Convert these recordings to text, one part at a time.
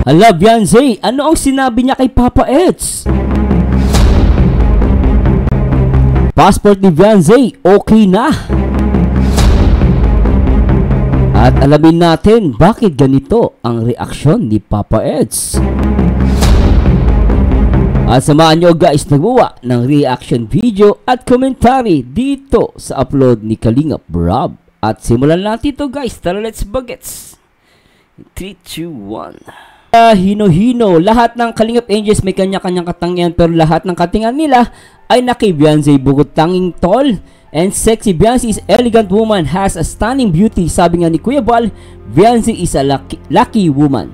Ala, Beyonce, ano ang sinabi niya kay Papa Eds? Passport ni Beyonce, okay na. At alamin natin bakit ganito ang reaksyon ni Papa Eds. At samahan nyo guys nagbuwa ng reaction video at commentary dito sa upload ni Kalingap Rob. At simulan natin ito guys. Tara, let's bagets. 3, 2, 1. Hino-hino, lahat ng Kalingap Angels may kanya-kanyang katangian, pero lahat ng katingan nila ay naki Beyonce. Bukod tanging tall and sexy, Beyonce's elegant woman has a stunning beauty. Sabi nga ni Kuya Bal, Beyonce is a lucky woman.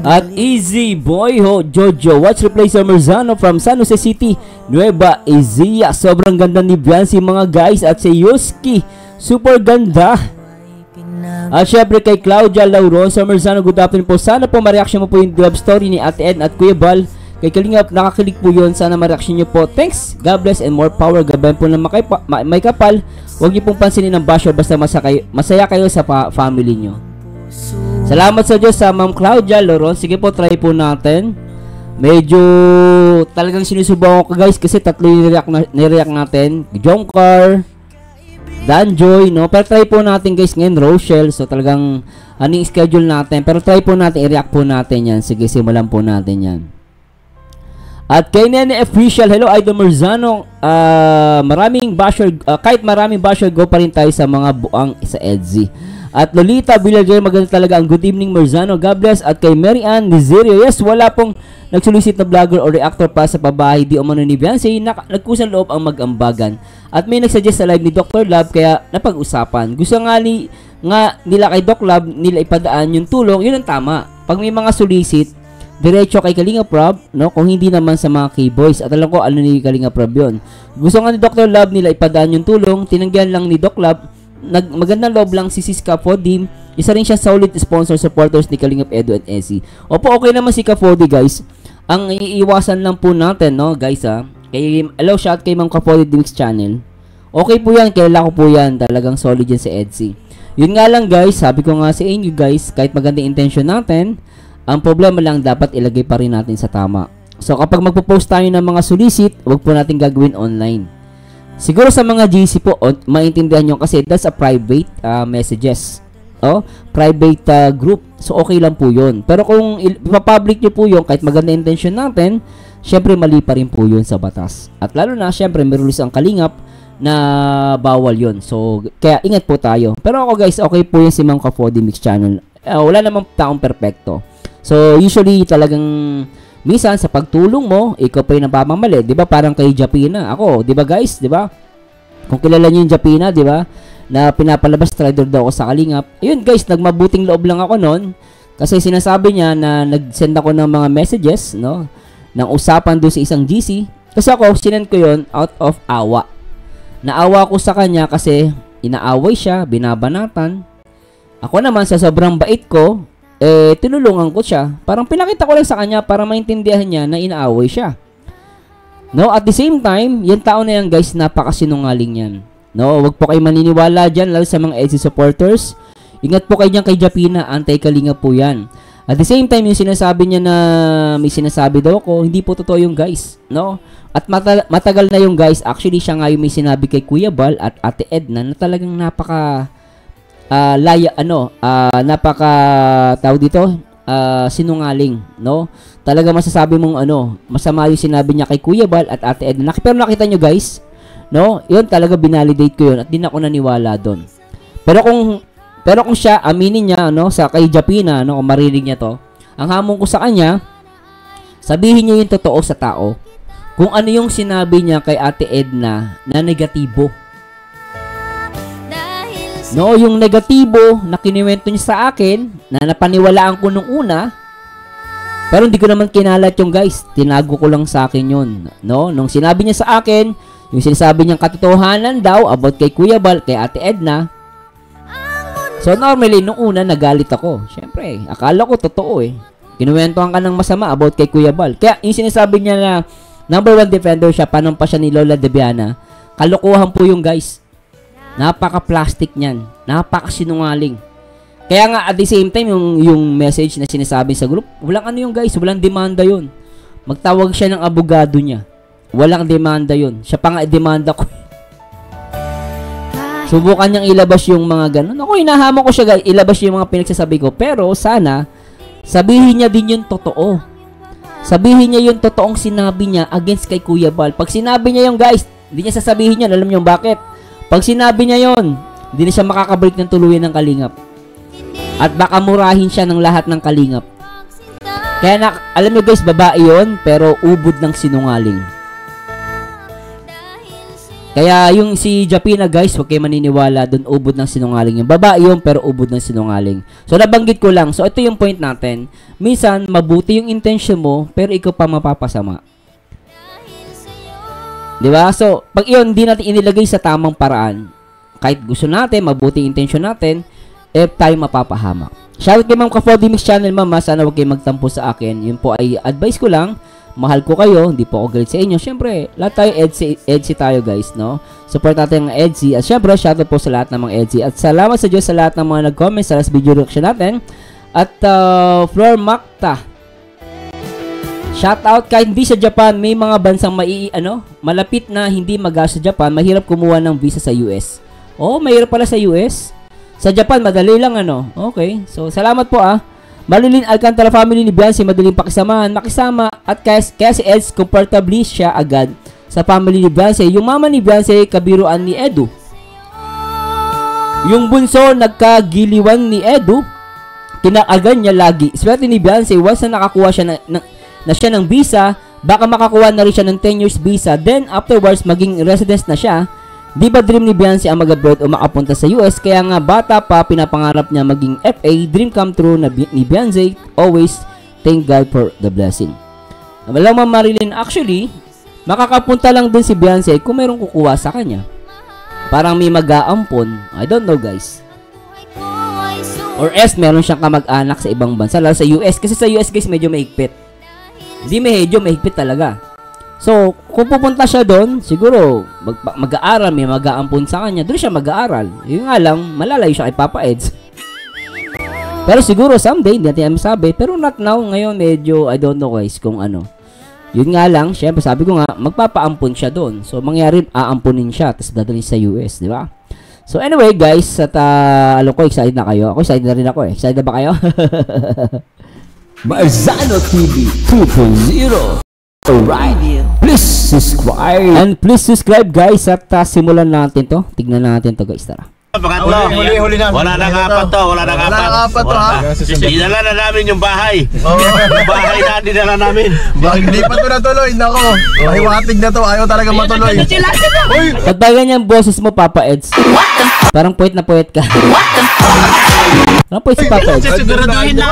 At Easy Boy Ho Jojo, watch replay sa Merzano from San Jose City, Nueva Ecija. Sobrang ganda ni Beyonce mga guys. At si Yuski, super ganda. At syempre kay Claudia Lauron sa Merzano, good afternoon po. Sana po ma-reaction mo po yung love story ni Ate Ed at Kuya Bal. Kay Kalingap, nakakilig po yun. Sana ma-reaction nyo po. Thanks, God bless and more power. Gabayan po ng may kapal. Huwag nyo pong pansinin ng basher, basta masaya kayo sa family nyo. Salamat sa Diyos sa Ma'am Claudia Lauron. Sige po, try po natin. Medyo talagang sinusubukan ko guys kasi tatlo yung nireact natin. Jongkar, Danjoy, no? Pero try po natin guys ngayon, Rochelle. So talagang aning schedule natin. Pero try po natin, i-react po natin yan. Sige, simulan po natin yan. At kay Nene Official, hello Idol Merzano. Maraming basher, kahit maraming basher, go pa rin tayo sa mga buang sa Edzy. At Lolita Villager, maganda talaga ang good evening Merzano, God bless. At kay Mary Ann Nizerio, yes, wala pong nagsulisit na vlogger o reactor pa sa pabahay di umano ni Beyonce, nagkusang loob ang mag-ambagan. At may nagsuggest sa live ni Dr. Love kaya napag-usapan. Gusto nga nila kay Doc Love nila ipadaan yung tulong, yun ang tama. Pag may mga sulisit, diretso kay Kalingap Rob, no? Kung hindi naman sa mga K-boys. At alam ko ano ni Kalingap Rob yun. Gusto nga ni Dr. Love nila ipadaan yung tulong, tinanggihan lang ni Doc Love. Magandang loob lang si Sis Kafodi. Isa rin siya solid sponsor supporters ni Kalingap Edu and Essie. Opo, okay naman si Kafodi guys. Ang iiwasan lang po natin, no guys ha. Hello, shout kay Ma'am Kafodi Mix Channel. Okay po yan, kaila ko po yan. Talagang solid yan si Edsy. Yun nga lang guys, sabi ko nga sa inyo guys, kahit magandang intention natin, ang problema lang dapat ilagay pa rin natin sa tama. So kapag magpo-post tayo ng mga solicit, huwag po natin gagawin online. Siguro sa mga GC po, maintindihan nyo kasi that's a private messages. Private group. So okay lang po yun. Pero kung ipapublic nyo po yun, kahit maganda intention natin, syempre mali pa rin po yun sa batas. At lalo na, syempre may rules ang Kalingap na bawal yun. So kaya ingat po tayo. Pero ako guys, okay po yun si Ma'am Kafodi Mix Channel. Wala namang taong perfecto. So usually talagang minsan sa pagtulong mo, ikaw pa yung napamamali, 'di ba? Parang kay Japina. Ako, 'di ba guys, 'di ba? Kung kilala niyo yung Japina, 'di ba? Na pinapalabas trader daw ako sa Kalingap. Ayun guys, nagmabuting loob lang ako noon kasi sinasabi niya na nag-send ako ng mga messages, no? Ng usapan doon sa isang GC. Kasi ako, sinend ko 'yon out of awa. Naawa ko sa kanya kasi inaaway siya, binabanatan. Ako naman sa sobrang bait ko, tinulungan ko siya. Parang pinakita ko lang sa kanya para maintindihan niya na inaaway siya. No, at the same time, yung tao na yan guys, napakasinungaling yan. No, wag po kayo maniniwala dyan, lalo sa mga Edzy supporters. Ingat po kayo dyan kay Japina, anti-Kalingap po yan. At the same time, yung sinasabi niya na may sinasabi daw ako, hindi po totoo yung guys. No, at matagal na yung guys. Actually, siya nga yung may sinabi kay Kuya Bal at Ate Edna na talagang napaka tawag dito, sinungaling, no? Talaga masasabi mong masama yung sinabi niya kay Kuya Bal at Ate Edna. Pero nakita nyo guys, no? Yun talaga binalidate ko yun at di na ako naniwala doon. Pero kung siya aminin niya, sa kay Japina, kung marinig niya to, ang hamon ko sa kanya, sabihin niya yung totoo sa tao. Kung ano yung sinabi niya kay Ate Edna na negatibo. No, yung negatibo na kiniwento niya sa akin, na napaniwalaan ko nung una, pero hindi ko naman kinalat yung guys. Tinago ko lang sa akin yun. No, nung sinabi niya sa akin, yung sinasabi niyang katotohanan daw about kay Kuya Bal, kay Ate Edna. So normally, nung una nagalit ako. Siyempre, akala ko totoo eh. Kinuwentuhan ka ng masama about kay Kuya Bal. Kaya yung sinasabi niya na #1 defender siya, panumpa siya ni Lola Debiana, kalokohan po yung guys. Napaka-plastic niyan. Napaka-sinungaling. Kaya nga at the same time yung message na sinasabi sa group, walang ano yung guys, walang demanda yun. Magtawag siya ng abogado niya. Walang demanda yun. Siya pa nga demanda ko. Subukan niyang ilabas yung mga ganun. Ako, hinahamon ko siya guys, ilabas yung mga pinagsasabi ko. Pero sana, sabihin niya din yung totoo. Sabihin niya yung totoong sinabi niya against kay Kuya Bal. Pag sinabi niya yung guys, hindi niya sasabihin yan. Alam niyo bakit? Pag sinabi niya yon, hindi na siya makakabalik ng tuluyan ng Kalingap. At baka murahin siya ng lahat ng Kalingap. Kaya alam niyo guys, babae yon, pero ubod ng sinungaling. Kaya yung si Japina guys, huwag kayo maniniwala dun, ubod ng sinungaling yung babae yun, pero ubod ng sinungaling. So nabanggit ko lang. So ito yung point natin. Minsan mabuti yung intention mo, pero ikaw pa mapapasama. Diba? So pag iyon hindi natin inilagay sa tamang paraan, kahit gusto natin, mabuti yung intention natin, tayo mapapahamak. Shoutout kay Ma'am Ka4D Mix Channel, Mama. Sana huwag kayo magtampo sa akin. Yun po ay advice ko lang. Mahal ko kayo, hindi po ako galit sa inyo. Siyempre, lahat tayo EDSI tayo guys, no? Support natin ang EDSI. At siyempre, shoutout po sa lahat ng mga EDSI. At salamat sa Diyos sa lahat ng mga nag-comment sa last video reaction natin. At Flor Macta, shoutout. Kahit hindi sa Japan, may mga bansang malapit na hindi mag-asa sa Japan, mahirap kumuha ng visa sa US. Oh, mahirap pala sa US. Sa Japan, madali lang Okay. So, salamat po Marilyn Alcantara family ni Beyonce, madaling makisama. At kaya si Eds, comfortably siya agad sa family ni Beyonce. Yung mama ni Beyonce, kabiruan ni Edu. Yung bunso, nagkagiliwan ni Edu. Kinaagan niya lagi. Swerte ni Beyonce, once na nakakuha siya na siya ng visa, baka makakuha na rin siya ng 10 years visa. Then, afterwards, maging residence na siya. Di ba dream ni Beyonce ang mag-abroad o makapunta sa US? Kaya nga bata pa, pinapangarap niya maging FA. Dream come true na ni Beyonce. Always thank God for the blessing. Alam mo Marilyn, actually, makakapunta lang din si Beyonce kung mayroong kukuha sa kanya. Parang may mag-aampon. I don't know guys. Or else, meron siyang kamag-anak sa ibang bansa. Lalo sa US. Kasi sa US guys, medyo mahigpit. Hindi medyo mahigpit talaga. So, kung pupunta siya doon, siguro mag-aaral, may mag-aampon sa kanya, doon siya mag-aaral. Yung nga lang, malalayo siya kay Papa Eds. Pero siguro someday, hindi natin masabi. Pero not now, ngayon medyo, I don't know guys, kung ano. Yun nga lang, syempre sabi ko nga, magpapaampon siya doon. So, mangyari, aamponin siya, tapos dadalhin sa US, di ba? So, anyway guys, at alam ko, excited na kayo. Ako, excited na rin ako eh. Excited na ba kayo? Marzano TV 2.0. Alright, please subscribe. And please subscribe guys at simulan natin to. Tignan natin to guys, tara. Huli na. Wala nang apat to, wala nang apat. Dinala na namin yung bahay. Yung bahay na dinala namin. Hindi pa to natuloy, nako. Mahiwatig na to, ayaw talaga matuloy. Ba't ba ganyan boses mo, Papa Eds? Parang poet na poet ka. Parang poet si Papa Eds. Siguraduhin na.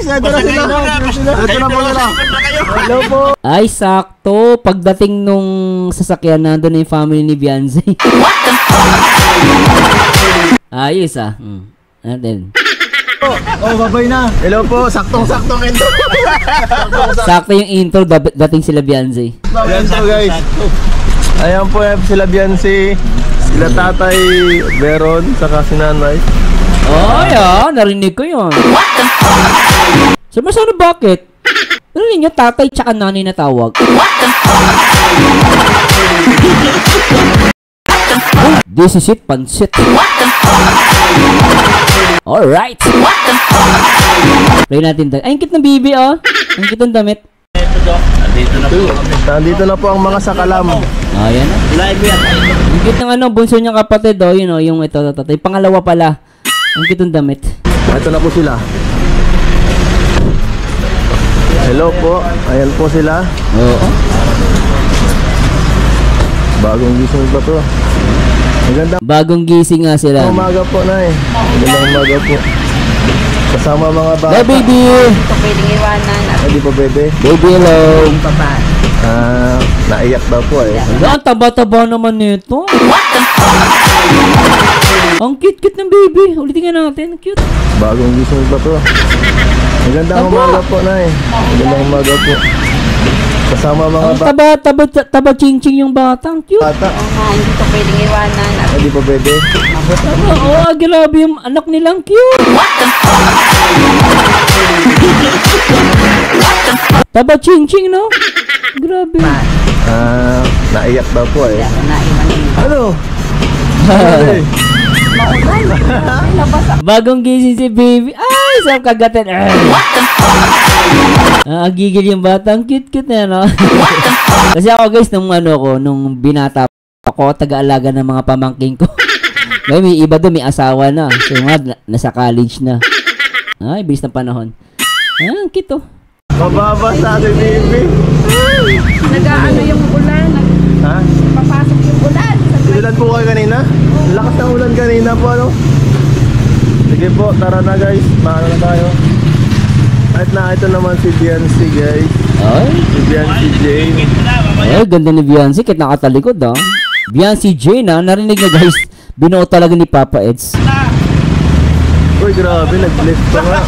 Ito na po nila. Hello po. Ay, sakto. Pagdating nung sasakyan, nandun na yung family ni Beyonce. Ayos Natin. Babay na. Hello po, saktong-saktong intro. Sakto yung intro, dating sila Beyonce. Ayan po guys. Ayan po sila Beyonce. Sila Tatay Veron, saka si Nanay. Oh, narinig ko yun. Sana bakit? Narinig nyo, tatay tsaka nanay na tawag. This is it, pansit. Alright. Play natin. Ay, ang cute ng bibi, oh. Ang cute ng damit. Nandito na po ang mga sakalam. Ayan na. Ang cute ng bunso niyang kapatid, oh. Yun, oh, yung ito. Yung pangalawa pala. Ang cute ng damit. Ito na po sila. Hello po. Ayan po sila. Oo. Bagong gising pa to. Maganda. Bagong gising nga sila. Umaga po na eh. Magandang umaga po. Kasama mga bata. Hey baby! Ito pwedeng iwanan at Hindi po bebe. Baby, hello! baba. Naiyak daw po eh. Ang taba-taba naman nito. Ang cute-cute ng baby. Ulitin nga natin. Cute. Bagong gising pa to. Magandang umaga po na eh. Magandang umaga po. Kasama mga Ang taba ching-ching yung batang. Cute. bata. Oo nga, hindi ko pwedeng iwanan at Hindi pa pwede. Oo, grabe yung anak nilang cute. Taba ching-ching, no? Grabe. Naiyak daw po eh. hindi ako naiwan yun. Ano? Bagong gising si baby. Ay, sarap kagatin. Gigil yung bata. Ang cute-cute na, no? Kasi ako, guys, nung binata ako, taga-alaga ng mga pamangking ko. Ngayon, may iba doon, may asawa na. So, mga nasa college na. Ay, bilis ng panahon. Ang cute, oh. Mababa sa atin, baby. Nag-ano yung ulan, Ha? nagpapasok yung ulan. Ulan po kayo kanina? Ang lakas ng ulan kanina po, ano? Sige po, tara na guys. Maano na tayo. At ito naman si Biancy, guys. Ay, Si Biancy Jane. ay, ganda ni Beyonce. Kahit nakatalikod, ah. Beyonce Jane, ah. Narinig na, guys. Binuo talaga ni Papa Eds. Uy, grabe, nag-bless pa nga.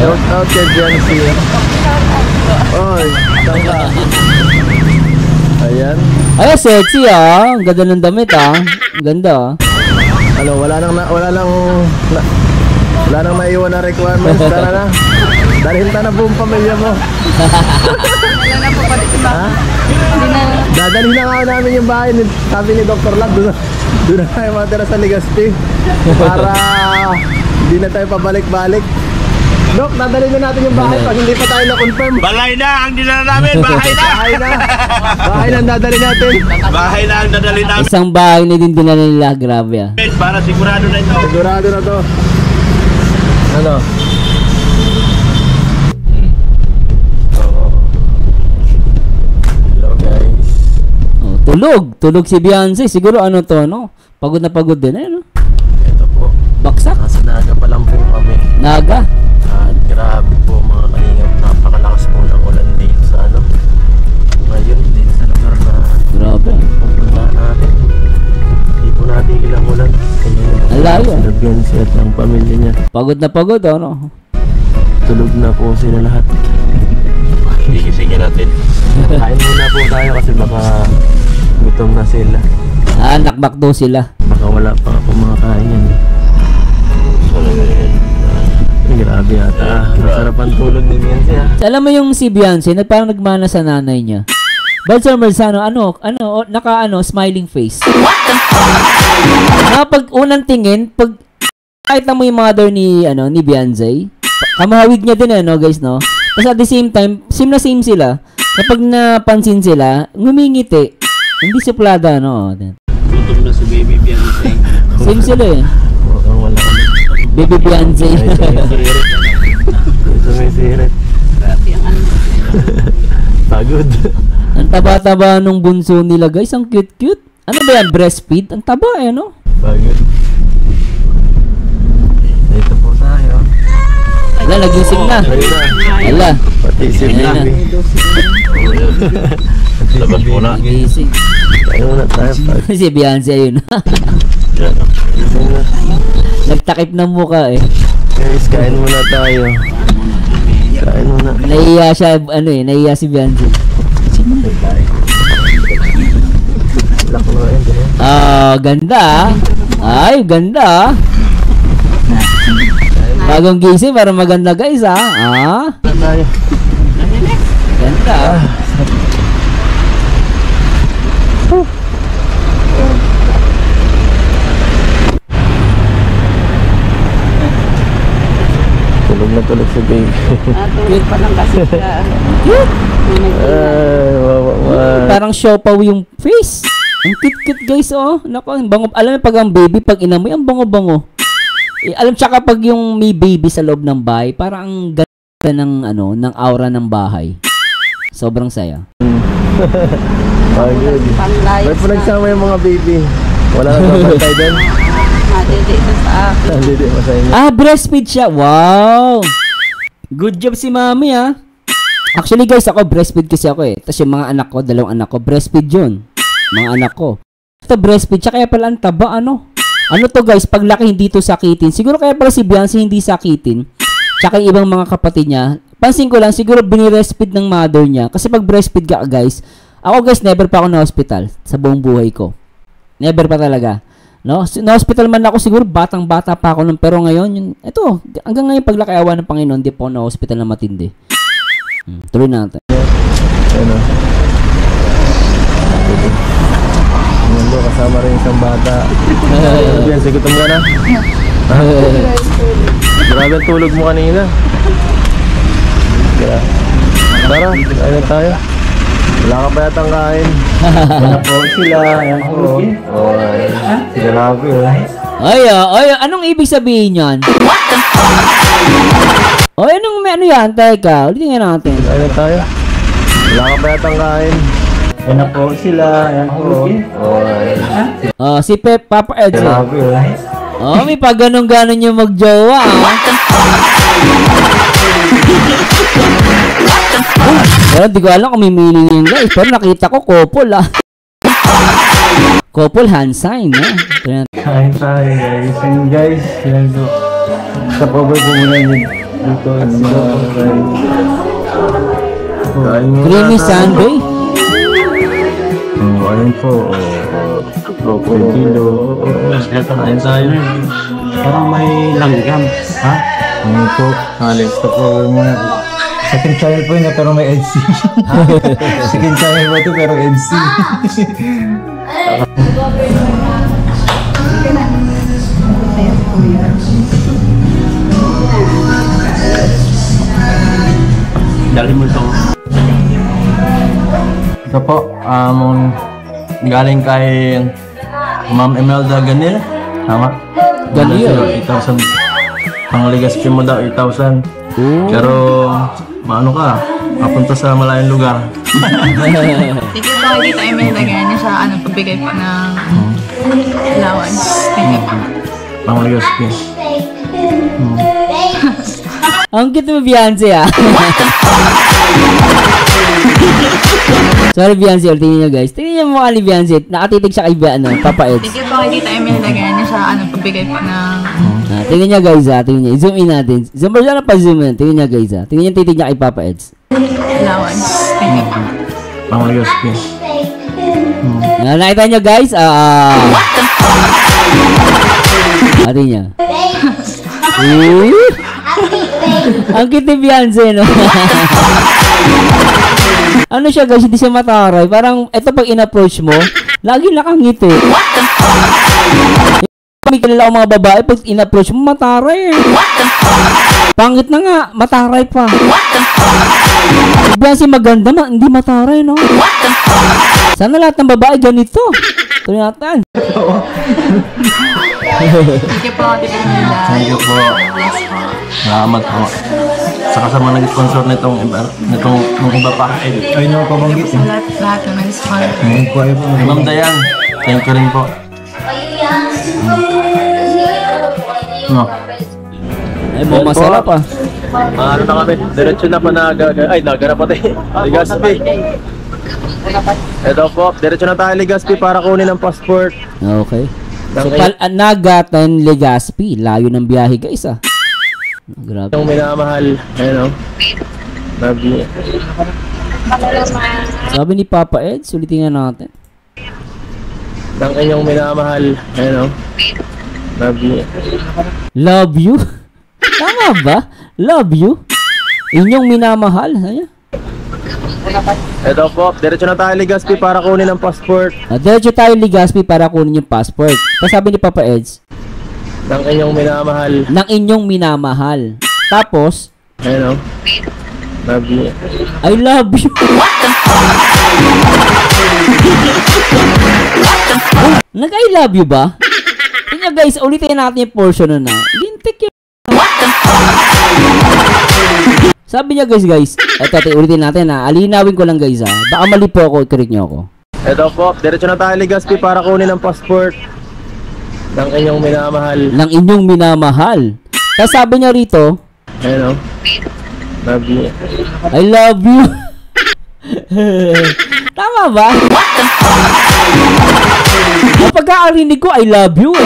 Shout out kay Biancy. Oy, saan ka? Ayan. Ay, sexy, ah. Ang ganda ng damit, ah. Ang ganda, ah. Ano, wala nang maiwan na requirements. Tara na. Dalhin ta na buong pamilya mo. Wala na po pati sa baka. Hindi na. Dadalhin na nga namin yung bahay. Sabi ni Dr. Lab, doon na tayo matira sa Legazpi. Para hindi na tayo pabalik-balik. Dok, dadalhin na natin yung bahay pag hindi pa tayo na-confirm. Balay na ang dinala namin, bahay na. Bahay na. Bahay na ang dadalhin natin. Bahay na ang dadali namin Isang bahay na din dinala nila. Grabe, ah. para sigurado na ito. Sigurado na to. Ano? Hello guys. Oh, tulog si Beyonce. Siguro ano to, no? Pagod na pagod din, eh, no? Ito po. Baksak. Nasa naga pa lang po kami. Naga. At grabe po mga kalingap. Napakalakas po ng ulan dito sa ano. Ngayon dito sa lugar na Grabe. pupunta natin. Hindi po natin ilang ulan. Ang layo. Sila Biancy at ang pamilya niya. Pagod na pagod, ano? Tulog na po sila lahat. Igisingin natin. Kain muna po tayo kasi baka gutom na sila. Nakbak daw sila. Baka wala pa po mga kain yan. Grabe yata. Masarap ang tulog ni Biancy ah. Alam mo yung si Beyonce, parang nagmana sa nanay niya. Balsar Marzano, smiling face. Pag unang tingin, pag kahit na mo yung mother ni Beyonce, kamahawig niya din, guys, no? Tapos at the same time, same na same sila. Kapag napansin sila, ngumingiti. Hindi suplada, no? Gutom na si baby Beyonce. Same sila, eh. Mukhang wala kami. Baby Beyonce. Ito may sirit. Grabe ang ano. Pagod. Ang taba-taba nung bunso nila, guys. Ang cute-cute. Ano ba yan? Breastfeed? Ang taba, eh, no? Pagod. Dito po tayo. Wala, nagising na. Ayun na. Wala. Pati si Ayun na. baby. Labas mo na. Nagising. Ayun na tayo. Si Beyonce, ayun. Ayun na. Nagtakip ng mukha, eh. Guys, kain muna tayo. Kain muna. Nahiya siya, nahiya si Beyonce. Ganda, ah. Ay, ganda, ah. Bagong gising, para maganda, guys, ah. Tayo. Ganda, ah. Tulog na tulog si baby. Natulog pa lang kasi siya. Ay, wawa. Parang siopaw yung face. Ang cute-cute, guys, oh. Naku, ang bango. Alam mo, pag ang baby, pag inamoy, ang bango-bango. Alam, tsaka pag yung may baby sa loob ng bahay, parang ang ganda ng aura ng bahay. Sobrang saya. Pagod. Panlayas Ba't po nagsama yung mga baby? Wala nang babantay doon? Dito sa akin. Hindi mo sa inyo. Breastfeed siya. Wow! Good job si mami, ah. Actually, guys, ako, breastfeed kasi ako, eh. Tapos yung mga anak ko, 2 anak ko, breastfeed yun. Mga anak ko. Ito, breastfeed siya, kaya pala ang taba, ano? Ano to, guys, paglaki hindi to sakitin. Siguro kaya pala si Beyonce hindi sakitin. Tsaka yung ibang mga kapatid niya, Pansin ko lang, siguro binirestfeed ng mother niya. Kasi pag breastfeed ka guys, ako guys, never pa ako na hospital sa buong buhay ko. Never pa talaga. No? Na-hospital man ako siguro, batang-bata pa ako nun. Pero ngayon, ito, hanggang ngayon paglaki-awa ng Panginoon, di po na-hospital na matindi. Tuloy natin. Ano? Mundo, kasama rin isang bata. Yan, sigutom ka na. Grabe ang tulog mo kanina. Tara, ayun tayo. Wala ka pa yatang kain. Wala po sila. Ayan po. Grabe Ay, anong ibig sabihin yan? Oy, ano yan? Teka, ulitin nga natin. Ayun tayo. Wala ka pa yatang kain. Ayan po sila. Ayan po. Si Papa Eds. Grabe may pag ganun-ganon yung magjowa. Pero di ko alam kung may meaning yun guys. Pero nakita ko couple couple hand sign. Kain tayo guys. And guys, yan po. Stop over po muna yun. Dito. Creamy Sunday. Ayun po. Kilo. Ayun tayo. Parang may langgam. Ha? Ayun po. Stop over muna. Second channel po yun pero may EDC. Second channel po ito pero EDC. Dali mo ito. Ito po, galing kay Ma'am Imelda Ganil. Tama? Ganil? 8,000. Ang Legazpi mo daw, 8,000. Pero, maano ka, papunta sa malayong lugar. Sige po, dito ay may lagyan niya sa pagbigay po ng allowance. Thank you. Ang Legazpi. Ang cute mo, Beyonce Sorry, Beyonce. Tingnan nyo, guys. Tingnan nyo mukha ni Beyonce. Nakatitig siya kay Papa Eds. Sige po, dito ay may lagyan niya sa pagbigay po ng tingnan nyo, guys, Tingnan nyo. Zoom in natin. Zoom mo siya na pa-zoom in. Tingnan nyo, guys, Tingnan nyo titig niya kay Papa Eds. allowance. Thank you. Ang Legazpi. Nakita nyo, guys? Tingnan nyo. Ang cute ni Beyonce, no? Ano siya guys, hindi siya mataray. Parang, eto pag in-approach mo, lagi nakangiti. May kilala ko mga babae, pag in-approach mo, mataray Pangit na nga, mataray pa. Beyonce maganda, hindi mataray, no? Sana lahat ng babae ganito. Tuloy natin. Sige po, Tita Nila. Thank you po. Bless po. Salamat po. Sa kasama nag-sponsor nitong iba pa. Ay, no, pabanggit. Sa lahat na nag-sponsor. Ma'am Dayan, thank you rin po. No. Ay, masarap Ano na kami, diretso na pa naganap pati. Legazpi. Ito po, diretso na tayo Legazpi para kunin ang passport. Okay. So, Nagatan, Legazpi. Layo ng biyahe, guys, Grabe. Yung minamahal, ayun Sabi ni Papa Ed, sulitin nga natin. Ang inyong minamahal, ayun Love you? Tama ba? Love you? Inyong minamahal? Ayan. Ito po, diretso na tayo Legazpi para kunin ang passport. Diretso tayo Legazpi para kunin yung passport. Tapos sabi ni Papa Eds, ng inyong minamahal. Ng inyong minamahal. Tapos, ayun love you. I love you. Nag-I love you ba? Tingnan guys, ulitin natin yung portion na lintik yun. Sabi niya guys, eto ulitin natin alinawin ko lang guys baka mali po ako, i-correct niyo ako. Eto po, diretso na tayo Legazpi para kunin ang passport. Ng inyong minamahal. Ng inyong minamahal. Tapos sabi niya rito, ayun love you. I love you. Tama ba? Ang pagkakarinig ko, I love you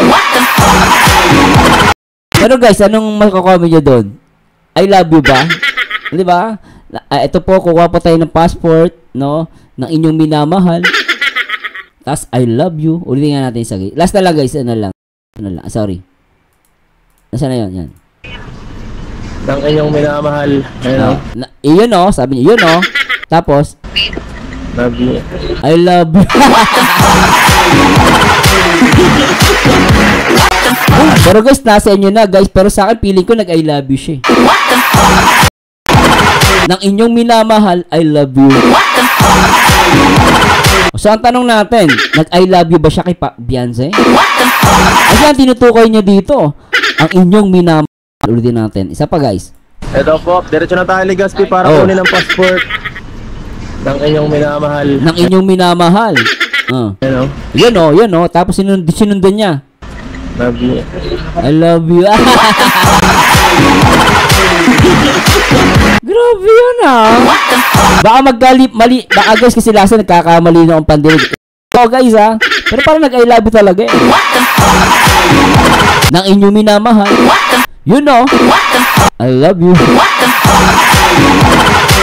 Pero guys, anong makakomment nyo doon? I love you ba? Di ba? Ito po, kukuha po tayo ng passport, no? Ng inyong minamahal. Tapos, I love you. Ulitin nga natin isa. Last na lang, guys. Ano lang. Sorry. Nasaan na yun? Yan. Ng inyong minamahal. Ayun, iyon, no? Sabi niya, yun, no? Tapos, love you. I love you. Pero guys, nasa inyo na, guys. Pero sa akin, feeling ko nag-I love you siya. Ng inyong minamahal, I love you. So, ang tanong natin, nag-I love you ba siya kay Beyonce? Kasi ang tinutukoy niya dito, ang inyong minamahal. Ulitin natin. Isa pa, guys. Ito po, diretso na tayo Legazpi para kunin ang passport ng inyong minamahal. Ng inyong minamahal. Yun, no? Yun, no? Tapos sinundan niya. Love you. I love you. Grabe yun, Baka mali. Baka guys kasi lasa nagkakamali na ang pandinig. Guys, Pero parang nag-I love you talaga eh. Ng inyong minamahal. You know. I love you.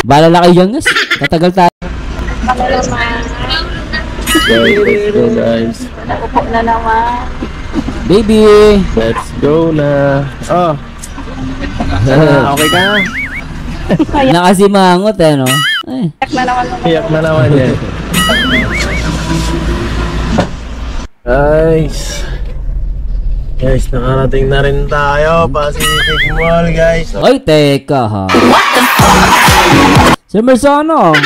Bala na kayo dyan, guys. Tatagal tayo. Let's go, guys. Nakupo na naman. Baby. Let's go na. Oh. Okay ka na? Nakasimangot no? Ay. Iyak na naman yan. Guys, nakarating na rin tayo. Pacific Mall, guys. Ay, teka Sir Merzano,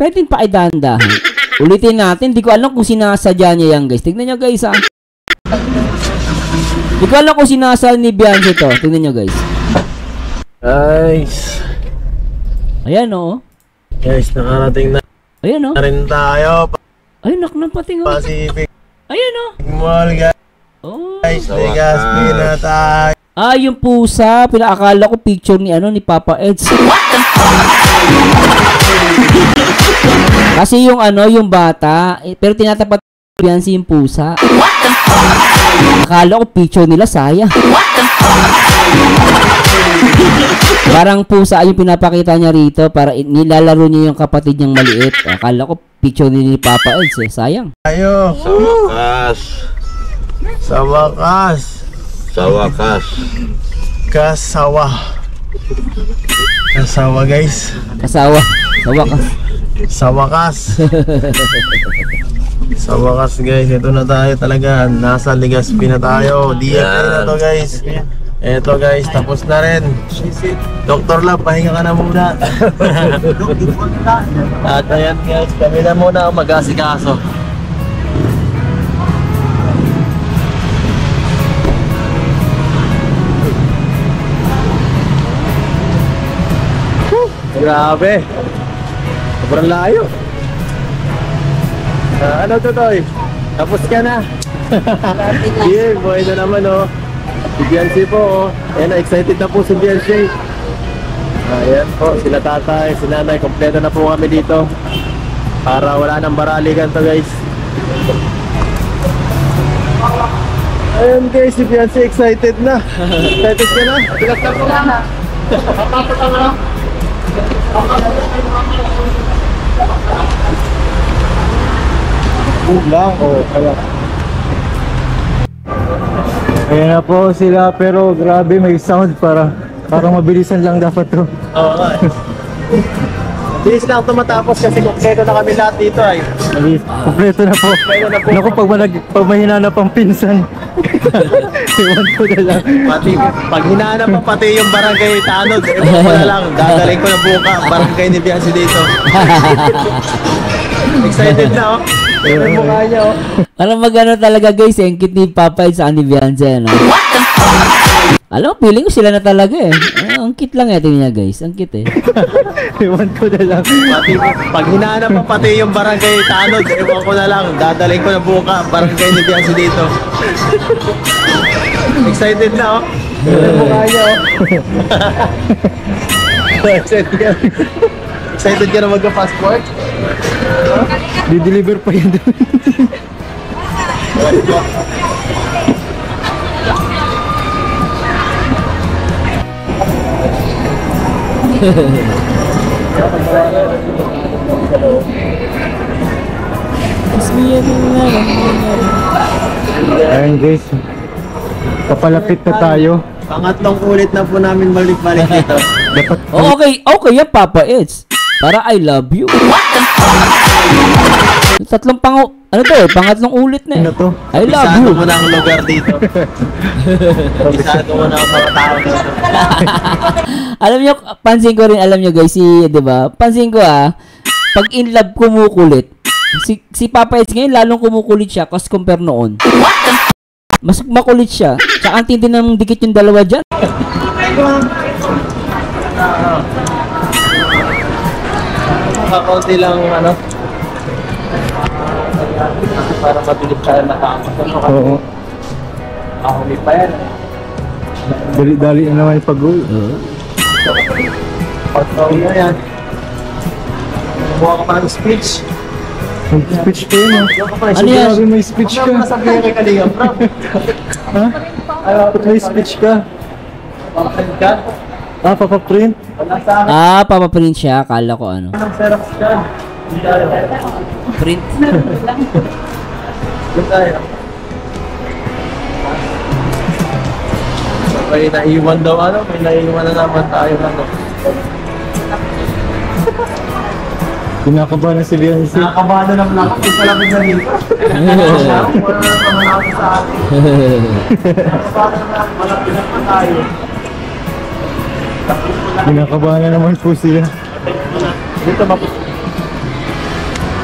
pwedeng pakidahan-dahan. Ulitin natin, di ko alam kung sinasadya niya yan, guys. Tignan nyo, guys, Di ko alam kung sinasal ni Beyonce to. Tignan nyo, guys. Ayan, Guys, nakarating na rin tayo. Ayun, naknan pati nga. Pacific Ayan, Mall, guys. Oh. Legazpi na tayo. Yung pusa. Pinakakala ko picture ni Papa Eds. Kasi yung yung bata, pero tinatapat Beyonce yung pusa. Akala ko picture nila, saya. Parang pusa yung pinapakita niya rito para nilalaro niya yung kapatid niyang maliit. Akala ko picture ni Papa Eds sayang. Ayo. Sa wakas. Kasawa, guys. Sa wakas. Sa wakas, guys. Ito na tayo talaga. Nasa Legazpi na tayo. DFA na to, guys. Ito, guys. Tapos na rin. Dr. Lab, pahinga ka na muna. At ayan, guys. Kami na muna ang mag-asikaso. Grabe. Sobrang layo. Ano to, Toy? Tapos ka na. Yeah, boy na naman, Si Beyonce po, Ayan, excited na po si Beyonce. Ayan po, sila tatay, si nanay. Kompleto na po kami dito. Para wala nang baraligan to, guys. Ayan, guys, si Beyonce excited na. Excited ka na? Bilas ka po na. Papasok ka na. Lang kaya. Ayan na po sila, pero grabe may sound parang mabilisan lang dapat to. Oo nga. Bilis lang tumatapos kasi kompleto na kami lahat dito ay. Kompleto na po. Naku, pag mahina na pang pinsan. Iwan ko na lang. Pag hinahanap pa pati yung barangay Tanod, iwan ko na lang. Dadaling ko na buka, barangay ni Beyonce dito. Excited na yung mukha niya Parang magano talaga, guys, ang cute ni Papa sa ni Beyonce, Alam mo, feeling ko sila na talaga ang cute lang tingnan niya, guys. Ang cute Iwan ko na lang. Pag hinahanap pa pati yung barangay Tanod, iwan ko na lang. Dadaling ko na buka, barangay ni Beyonce dito. Excited na yung mukha niya Excited ka na magka-passport? Di-deliver pa yan doon. Ayun guys, papalapit na tayo. Pangatlong ulit na po namin balik-balik dito. Dapat Okay yan, Papa Eds. Para I love you. Tatlong pangatlong ulit na eh. ano to? I love Isado you. mo na ang lugar dito. Isado mo na ang mga tao dito. Alam nyo, pansin ko rin, alam nyo guys, di ba? Pansin ko pag in love kumukulit, si Papa Eds ngayon lalong kumukulit siya kasi compare noon. Mas makulit siya. Tsaka ang tindi ng dikit yung dalawa dyan. Kakaunti lang ano. Para mabilis tayo matapos. Oo. Ahuli pa yan. Dali-dali na naman yung pag-uwi. Pag-uwi na yan. Buha ka pa ng speech. May speech pa yun, Ano yan? Grabe, may speech ka. Ano sabihin kay Kalinga, bro? Ha? Ba't may speech ka? Pag-print ka? Papaprint? Wala sa akin. Papaprint siya. Akala ko ano. Anong Xerox ka? Hindi tayo. Print. Hindi tayo. May naiwan daw ano? May naiwan na naman tayo ano? Kinakabahan na si Biancy. Nakakabahan na naman ako. Hindi pala na dito. Wala na naman ako sa akin. Nakakabahan na naman. Malapit naman tayo. Kinakabahan na naman po siya. Dito mapit.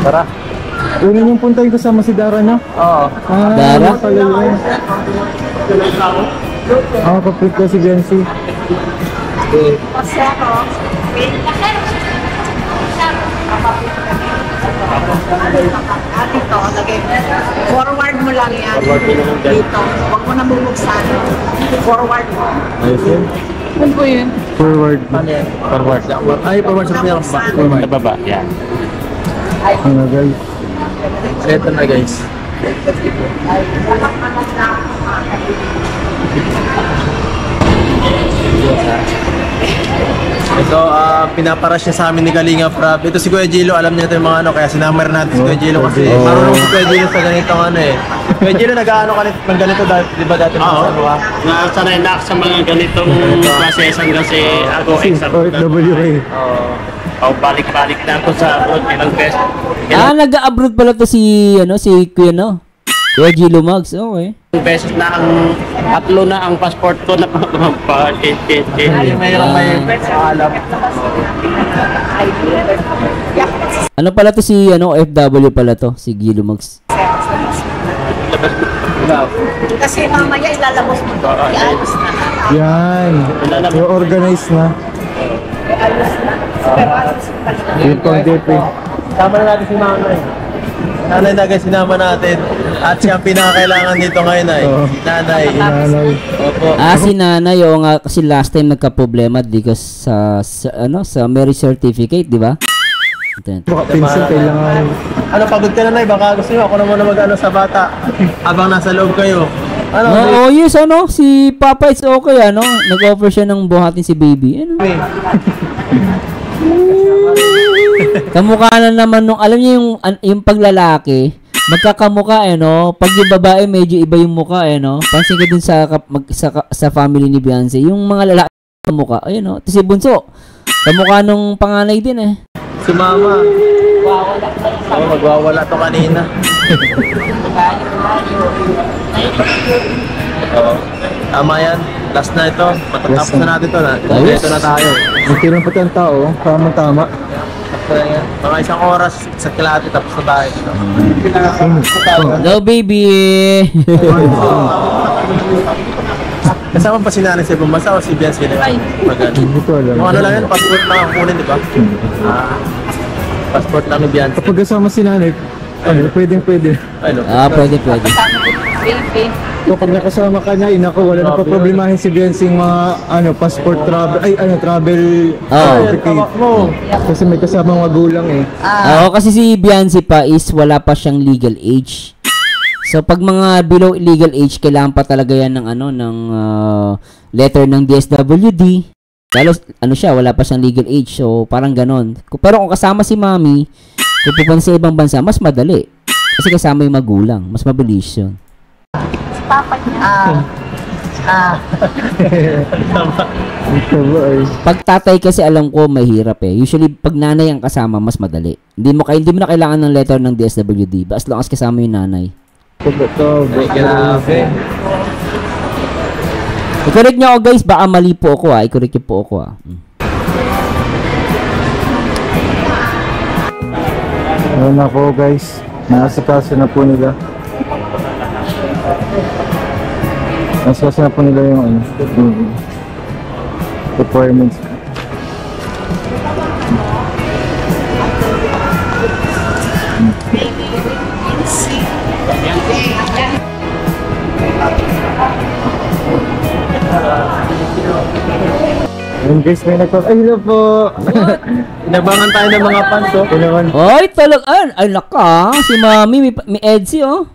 Tara. Una yung punta yung kasama si Dara na? Oo. Dara? Ano pala yun? Papaprint ko si Biancy. Dito, lagay mo. Forward mo lang yan. Dito. Huwag mo na bubuksan. Forward mo. Ayos yun. Ano po yun? Forward. Forward. Ay, forward sa pinaka ba? Sa baba. Yan. Ano guys? Ito na guys. Ito, pinaparas niya sa amin ni Kalinga Prab. Ito si Kuya Gilo, alam niya ito yung mga ano, kaya sinamar natin si Kuya Gilo kasi marunong si Kuya Gilo sa ganitong ano eh. Kuya Gilo, nag-ano ka ng ganito dati, di ba dati Oo. ano ka? Nasanay na ako sa mga ganitong prosesan kasi ako exam. OFWA. Oo. Balik-balik na ako sa abroad ilang beses. Nag-abroad pala to si Kuya Kuya G. Lumags. Okay. Ilang beses na ang tatlo na ang passport ko na pa-change. Ay, mayroong may alam. Ano pala to si FW pala to, si G. Lumags. Kasi mamaya ilalabas mo ito. Ialis na. Yan. I-organize na. Pero alis mo talaga. Yung pang DP. Sama na natin si Nanay. Nanay na guys, sinama natin. At siya ang pinakakailangan dito ngayon ay Oo. si Nanay. Nanay. Opo. Si nanay, oo nga, kasi last time nagka-problema because sa marriage certificate, di ba? Ito. Baka pinsan kailangan. Ano, pagod ka na Nay? Baka gusto nyo ako na muna mag-ano sa bata. Habang nasa loob kayo. Ano? Oo, yes, si Papa is okay, nag-offer siya ng buhatin si baby. May- Kamukha na naman alam niyo yung paglalaki, magkakamukha pag yung babae medyo iba yung mukha Pansin ko din sa family ni Beyonce, yung mga lalaki kamukha, ito si Bunso. Kamukha nung panganay din Si Mama. Oo, magwawala to kanina. Oo. Tama yan. Last na ito. Matatapos na natin ito. Ito na tayo. Nagtirang pati ang tao. Tama-tama. Mga isang oras sa kilati tapos na tayo. Hello, baby. Kasama pa si Nanay sa ibang bansa o si Biancy na yun? Hindi ko alam. Yung ano lang yun, passport lang ang kunin, di ba? Passport lang ni Biancy. Kapag kasama si nanay, pwede. Ano? Pwede. Kapag nakasama ka niya, inako, wala na pa problemahin si Biancy yung mga passport travel certificate. Kasi may kasamang magulang Kasi si Beyonce pa is wala pa siyang legal age. So pag mga below legal age, kailangan pa talaga yan ng ng letter ng DSWD. Lalo, ano siya, wala pa siyang legal age. So, parang ganon. Pero kung kasama si mami, kung pupunta sa ibang bansa, mas madali. Kasi kasama yung magulang. Mas mabilis yun. Papa niya. Pag tatay kasi alam ko mahirap eh. Usually pag nanay ang kasama mas madali. Hindi mo na kailangan ng letter ng DSWD as long as kasama yung nanay. Grabe. I-correct niyo ako guys, baka mali po ako i-correct niyo po ako Ayun na po guys, nakasikaso na po nila. Nakasikaso na po nila yung requirements. Ayun guys, may ay hello po. Inabangan tayo ng mga fans, oh. Ay, talagang ay naka, si Mami may Edsy oh.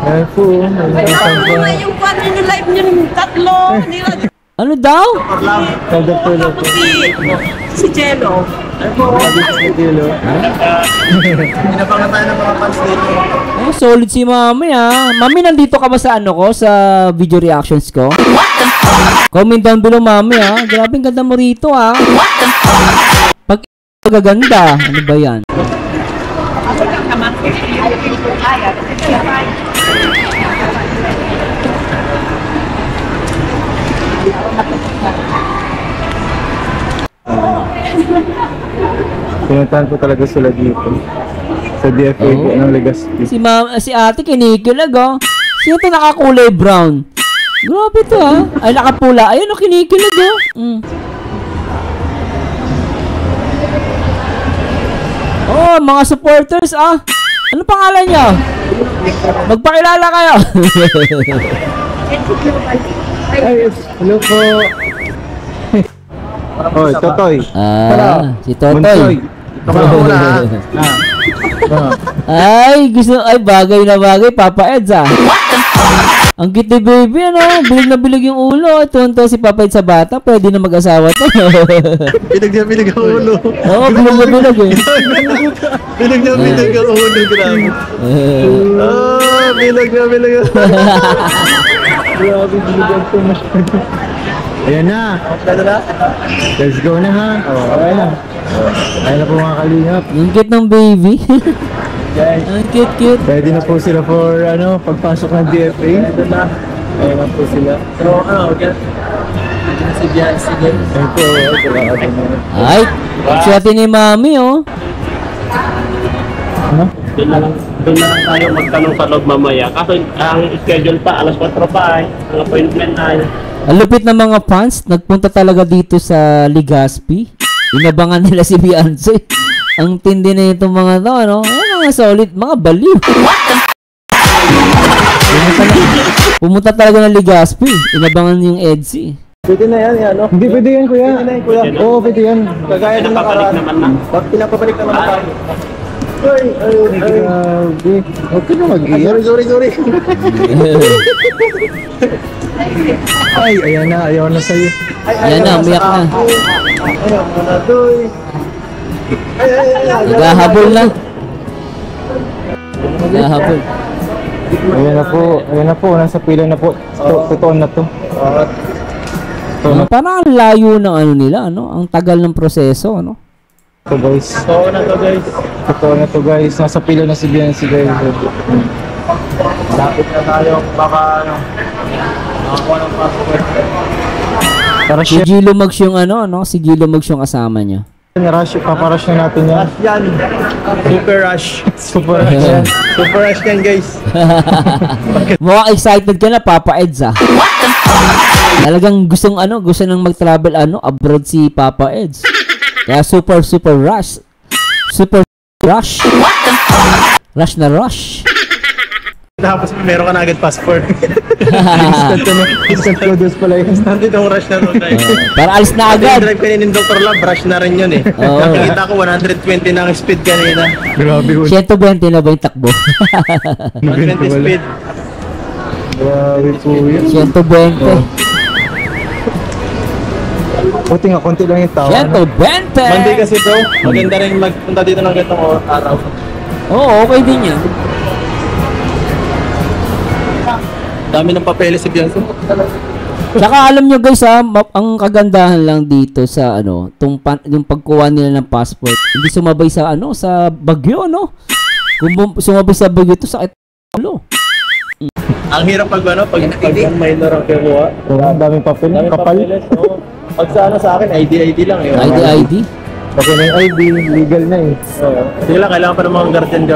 Ayun po. Yung kwan nyo live nyo ng tatlo. Ano daw? Si Jello. Inabangan tayo ng mga fans dito. Oh, solid si Mami Mami, nandito ka ba sa ano ko, sa video reactions ko? Comment down below Mami Grabe ang ganda mo rito Pag gaganda, ano ba yan? Pinuntahan ko talaga sila dito. Sa DFA ng Legazpi. Si ate kinikilag Sino ito nakakulay brown? Grabe to Ay nakapula. Ayun kinikilag Oh, mga supporters Ano pangalan niyo? Magpakilala kayo. Ay, hello po. Hoy, Totoy. Si Totoy. Ito ka muna Ay, bagay na bagay, Papa Eds Ang cute ni baby, bilig na bilig yung ulo. Tunto si Papa Eds sa bata, pwede na mag-asawa to. Bilig na bilig ang ulo. Oo, bilig na bilig Bilig na bilig ang ulo, grabe. Bilig na bilig ang ulo. Grabe, biligan po masyado. Ayan na. Let's go na ha. Okay na. Ayan na po mga kalingap. Yung cute ng baby. Ang cute. Ready na po sila for pagpasok ng DFA. Ayan na po sila. So, si Biancy. Ayan po, grabe na. Ay, swerte ni Mami Doon na lang tayo magtanong sa loob mamaya. Kasi ang schedule pa, alas 4 pa ang appointment ay. Ang lupit ng mga fans, nagpunta talaga dito sa Legazpi. Inabangan nila si Beyonce. Ang tindi na itong mga to, mga solid, mga baliw. Pumunta talaga ng Legazpi. Inabangan yung Edsy. Pwede na yan, Hindi pwede yan, kuya. Pwede na yan, kuya. Oo, pwede yan. Kagaya ng nakaraan. Pinapabalik naman na tayo. Grabe. Huwag ka na mag-iyak. Sorry. Ay, ayan na. Ayaw na sa'yo. Ayan na, umiyak na. Ayaw mo na, Doy. Naghahabol na. Naghahabol. Ayan na po. Nasa pila na po. Totoo na to. Parang ang layo ng nila, Ang tagal ng proseso, Ito guys. Totoo na to, guys. Nasa pila na si Biancy guys. Lapit na tayo. Baka nakakuha ng passport. Para Si Gilo Mags yung si Gilo Mags yung kasama niya. Paparush na natin yan. Yan. Super rush. Super rush yan. Super rush yan, guys. Mukhang excited ka na, Papa Eds Talagang gusto nang mag-travel abroad si Papa Eds. Kaya super rush. Super rush. Rush na rush. Tapos meron ka na agad passport. Instant produce pala yun. Instant itong rush na to, guys. Para alis na agad. Drive kanina ng Dr. Lab, rush na rin yun Oo. Nakikita ko 120 na ang speed kanina. Grabe ko. 120 na ba yung takbo? 120 speed. Grabe po yun. 120. Buti nga, konti lang yung tao. 120! Monday kasi bro, maganda rin magpunta dito ng ganitong araw. Oo, okay din yan. Dami ng papeles si Bianco. Tsaka alam nyo guys ang kagandahan lang dito sa ano, yung pagkuha nila ng passport, hindi sumabay sa ano, sa bagyo, no? Kung sumabay sa bagyo ito, sakit ulo. Ang hirap pag minor ang kinuha. Ang daming papel, kapal. Pag sa ano sa akin, ID lang eh. ID? Pag na yung ID, legal na eh. Sige lang, kailangan pa ng mga guardian.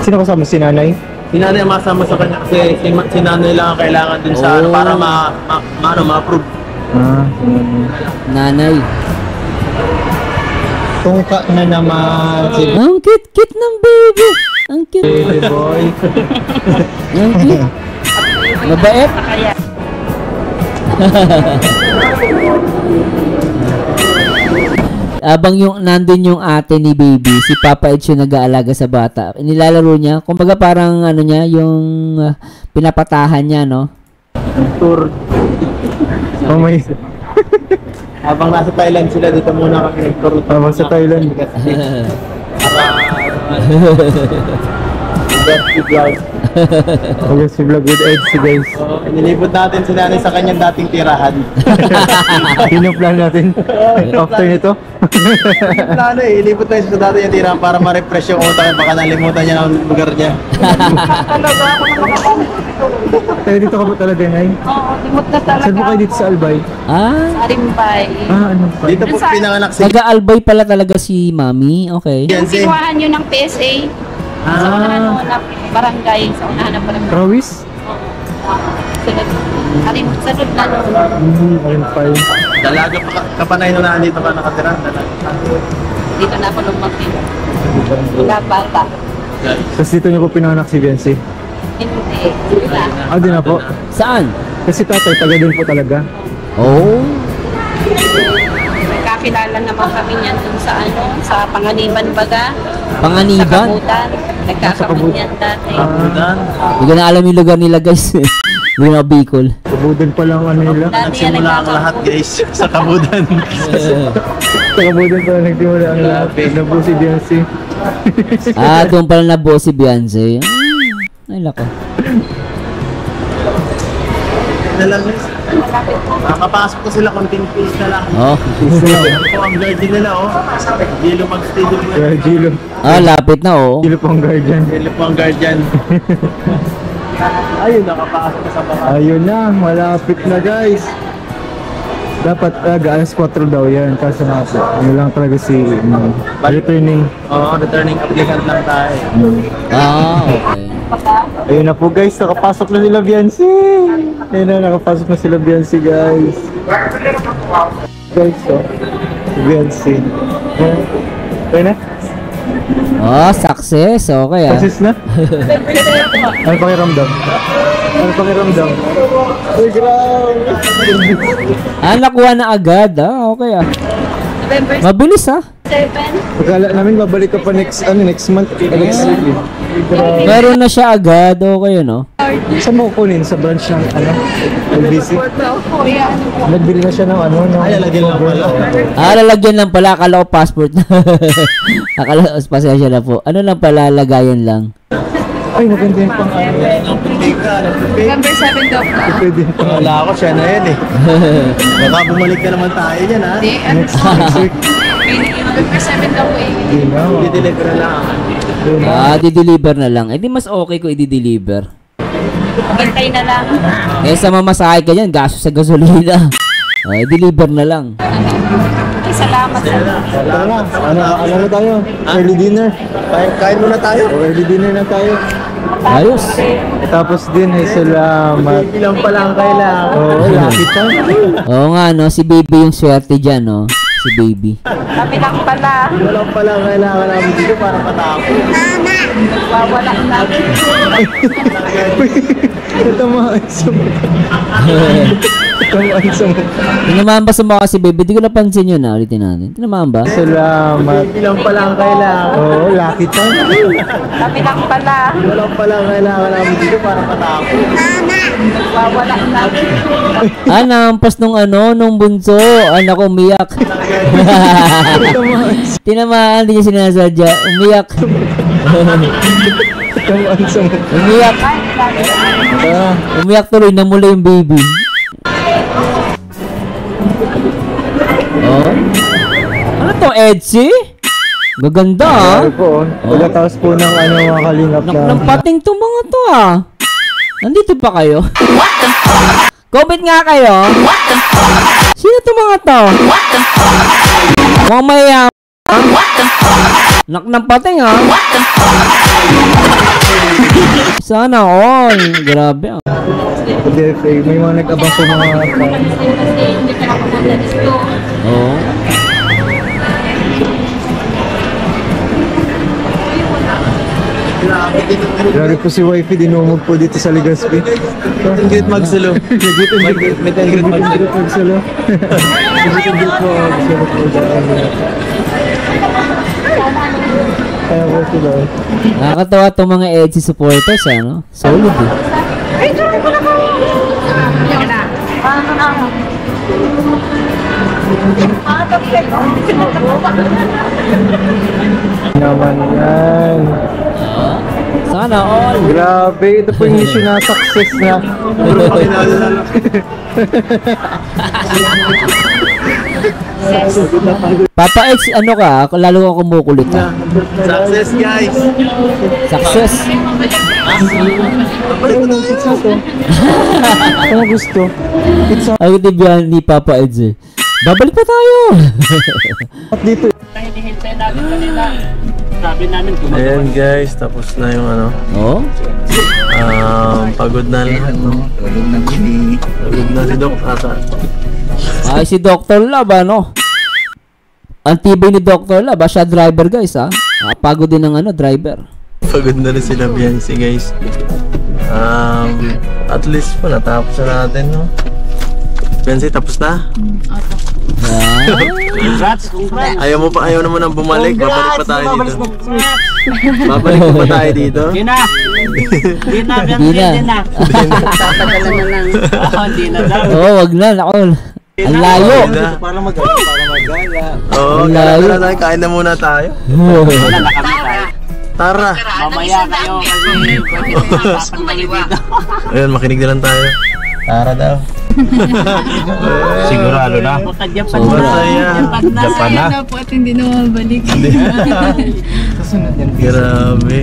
Sino kasama? Si nanay? Si nanay ang masama sa kanya kasi si nanay lang ang kailangan dun sa ano, para ma-approve. Nanay. Tungka na naman si Ang cute ng baby. Ang cute. baby boy. Ang cute. Mabait. Abang nandun yung ate ni baby, si Papa Edge yung nag-aalaga sa bata. Nilalaro niya. Kumbaga parang ano niya, yung pinapatahan niya, no? Tour. Oh my. Habang nasa Thailand sila, dito muna kami nag-tour. Habang sa Thailand. Para si vlog with Edge guys. Nilipot natin si nanay sa kanyang dating tirahan. Yun yung plan natin. After nito. Plano eh, ilipot tayo sa dati yung tirahan para ma-refresh yung utak. Baka nalimutan niya ng lugar niya. Tayo dito ka po talaga, Nay? Oo, limot na talaga. Saan po kayo dito sa Albay? Sa Rimbay. Ano pa? Dito po pinanganak si Taga-Albay pala talaga si Mami. Okay. Yung kinuhaan nyo ng PSA. Sa unahan ng barangay. Sa unahan ng barangay. Rawis? Sunod na nun. Ayun pa yun. Dalaga pa kapanay nung nandito ka nakatira. Dito na ako lumaki. Wala bata. Tapos dito niyo po pinanganak si Biancy? Hindi. Wala. Di na po. Saan? Kasi tatay, taga din po talaga. Oh. Nagkakilala naman kami niyan dun sa ano, sa Panganiban baga. Sa Panganiban? Kabutan. Nagkakabot yan dati. Hindi ko na alam yung lugar nila guys. Hindi na Bicol. Kabudan pa lang ano nila. Dati yan Nagsimula ang lahat guys sa Kabudan. Sa Kabudan pa lang nagtimula ang lahat. Nabuo si Biancy. Doon pala nabuo si Beyonce. Ay lako. Dalang guys. Makapasok ko sila konting piece na lang. Oh. Ito ang guardian nila oh. Gilo mag-stadium nila. Kaya Gilo. Lapit na oh. Gilo po ang guardian. Gilo po ang guardian. Ayun, nakapasok na sa baka. Ayun na, malapit na guys. Dapat alas 4 daw yan. Kaso nga po, ano lang talaga si returning. Oo, returning applicant lang tayo. Okay. Ayun na po guys, nakapasok na sila Biancy. Ayun na, nakapasok na sila Biancy guys. Guys, so, si Biancy. Ayun na, Success. Okay success na. Ano pakiramdam? Ano pakiramdam? Ay, grabe. Nakuha na agad. Okay November Mabilis 7. Pagkala namin babalik ka pa next month. Next week. Meron na siya agad. Okay no? Saan mo kunin? Sa branch ng LBC? Nagbili na siya ng Ay, lagyan lang pala. Lalagyan lang pala. Akala ko passport na. Akala ko pasensya na po. Ano lang pala, lagayan lang. Ay, maganda yung pang November 7 daw. Pwede yung pang Wala ako, siya na yan eh. Baka bumalik na naman tayo dyan ha. Hindi, next week. November 7 daw eh. Hindi na. I-deliver na lang. Di-deliver na lang. Di mas okay ko i-deliver. Hintay na lang. Sa mamasahe ka dyan, gasto sa gasolina. Deliver na lang. Ay, salamat sa Tara na. Ano na tayo? Early dinner. Kain muna tayo. Early dinner na tayo. Ayos. Tapos din, salamat. Ilang pala ang kailangan. Oo, lucky time. Oo nga no, si baby yung swerte dyan no. si baby. Kami lang pala. Wala pala kailangan namin dito para matapos. Wala na. Ito mga isang. Tinamaan ba sa mukha si baby? Di ko napansin yun na. Ulitin natin. Tinamaan ba? Salamat. Ilang pala ang kailangan. Oo, lucky time. Kami lang pala. Wala pala kailangan namin dito para matapos. Wala na. Nampas nung nung bunso. Anak ko, umiyak. Tinamaan, di niya sinasadya. Umiyak. Umiyak. Umiyak tuloy, namula yung baby. Oh. Ano to, Etsy? Gaganda ah. Sorry po. Pagkatapos po ng mga kalingap na. Ng pating to mga to ah. Nandito pa kayo? Comment nga kayo. Sino to mga to? Mga mayayaman. Nak ng pating ah. Sana all. Grabe ah. May mga nag-abang po mga Oo. Grabe po si wifey, dinumog po dito sa Legazpi. Ingrid Magsulo. Meet and greet magsulo. Meet and greet po magsulo po dyan. Kaya po sila. Nakakatawa itong mga Etsy supporters ano? Solid eh. Naman yan. Sana all. Grabe, ito po yung issue na success na. Papa X, ano ka? Lalo ka kumukulit ka. Success, guys. Success. Ano gusto? Pizza Ay, tibihan ni Papa Eds eh. Babalik pa tayo. at dito. Ayan guys, tapos na yung Oh? pagod na lahat, no? Pagod na si Doc ata. Ay, si Dr. Lab, ano? Ang tibay ni Dr. Lab, siya driver guys, ha? Pagod din ng driver. Pagod na rin sila Biancy guys. At least po natapos na natin, no? Biancy, tapos na? Ayaw naman ang bumalik. Babalik pa tayo dito. Babalik pa tayo dito. Di na. Oo, wag na. Ako. Ang layo. Para magala. Oo, kailangan tayo. Kain na muna tayo. Tara. Mamaya kayo kasi Ayun, makinig na lang tayo. Tara daw. sigurado na. Japan na po at hindi na mabalik. Grabe.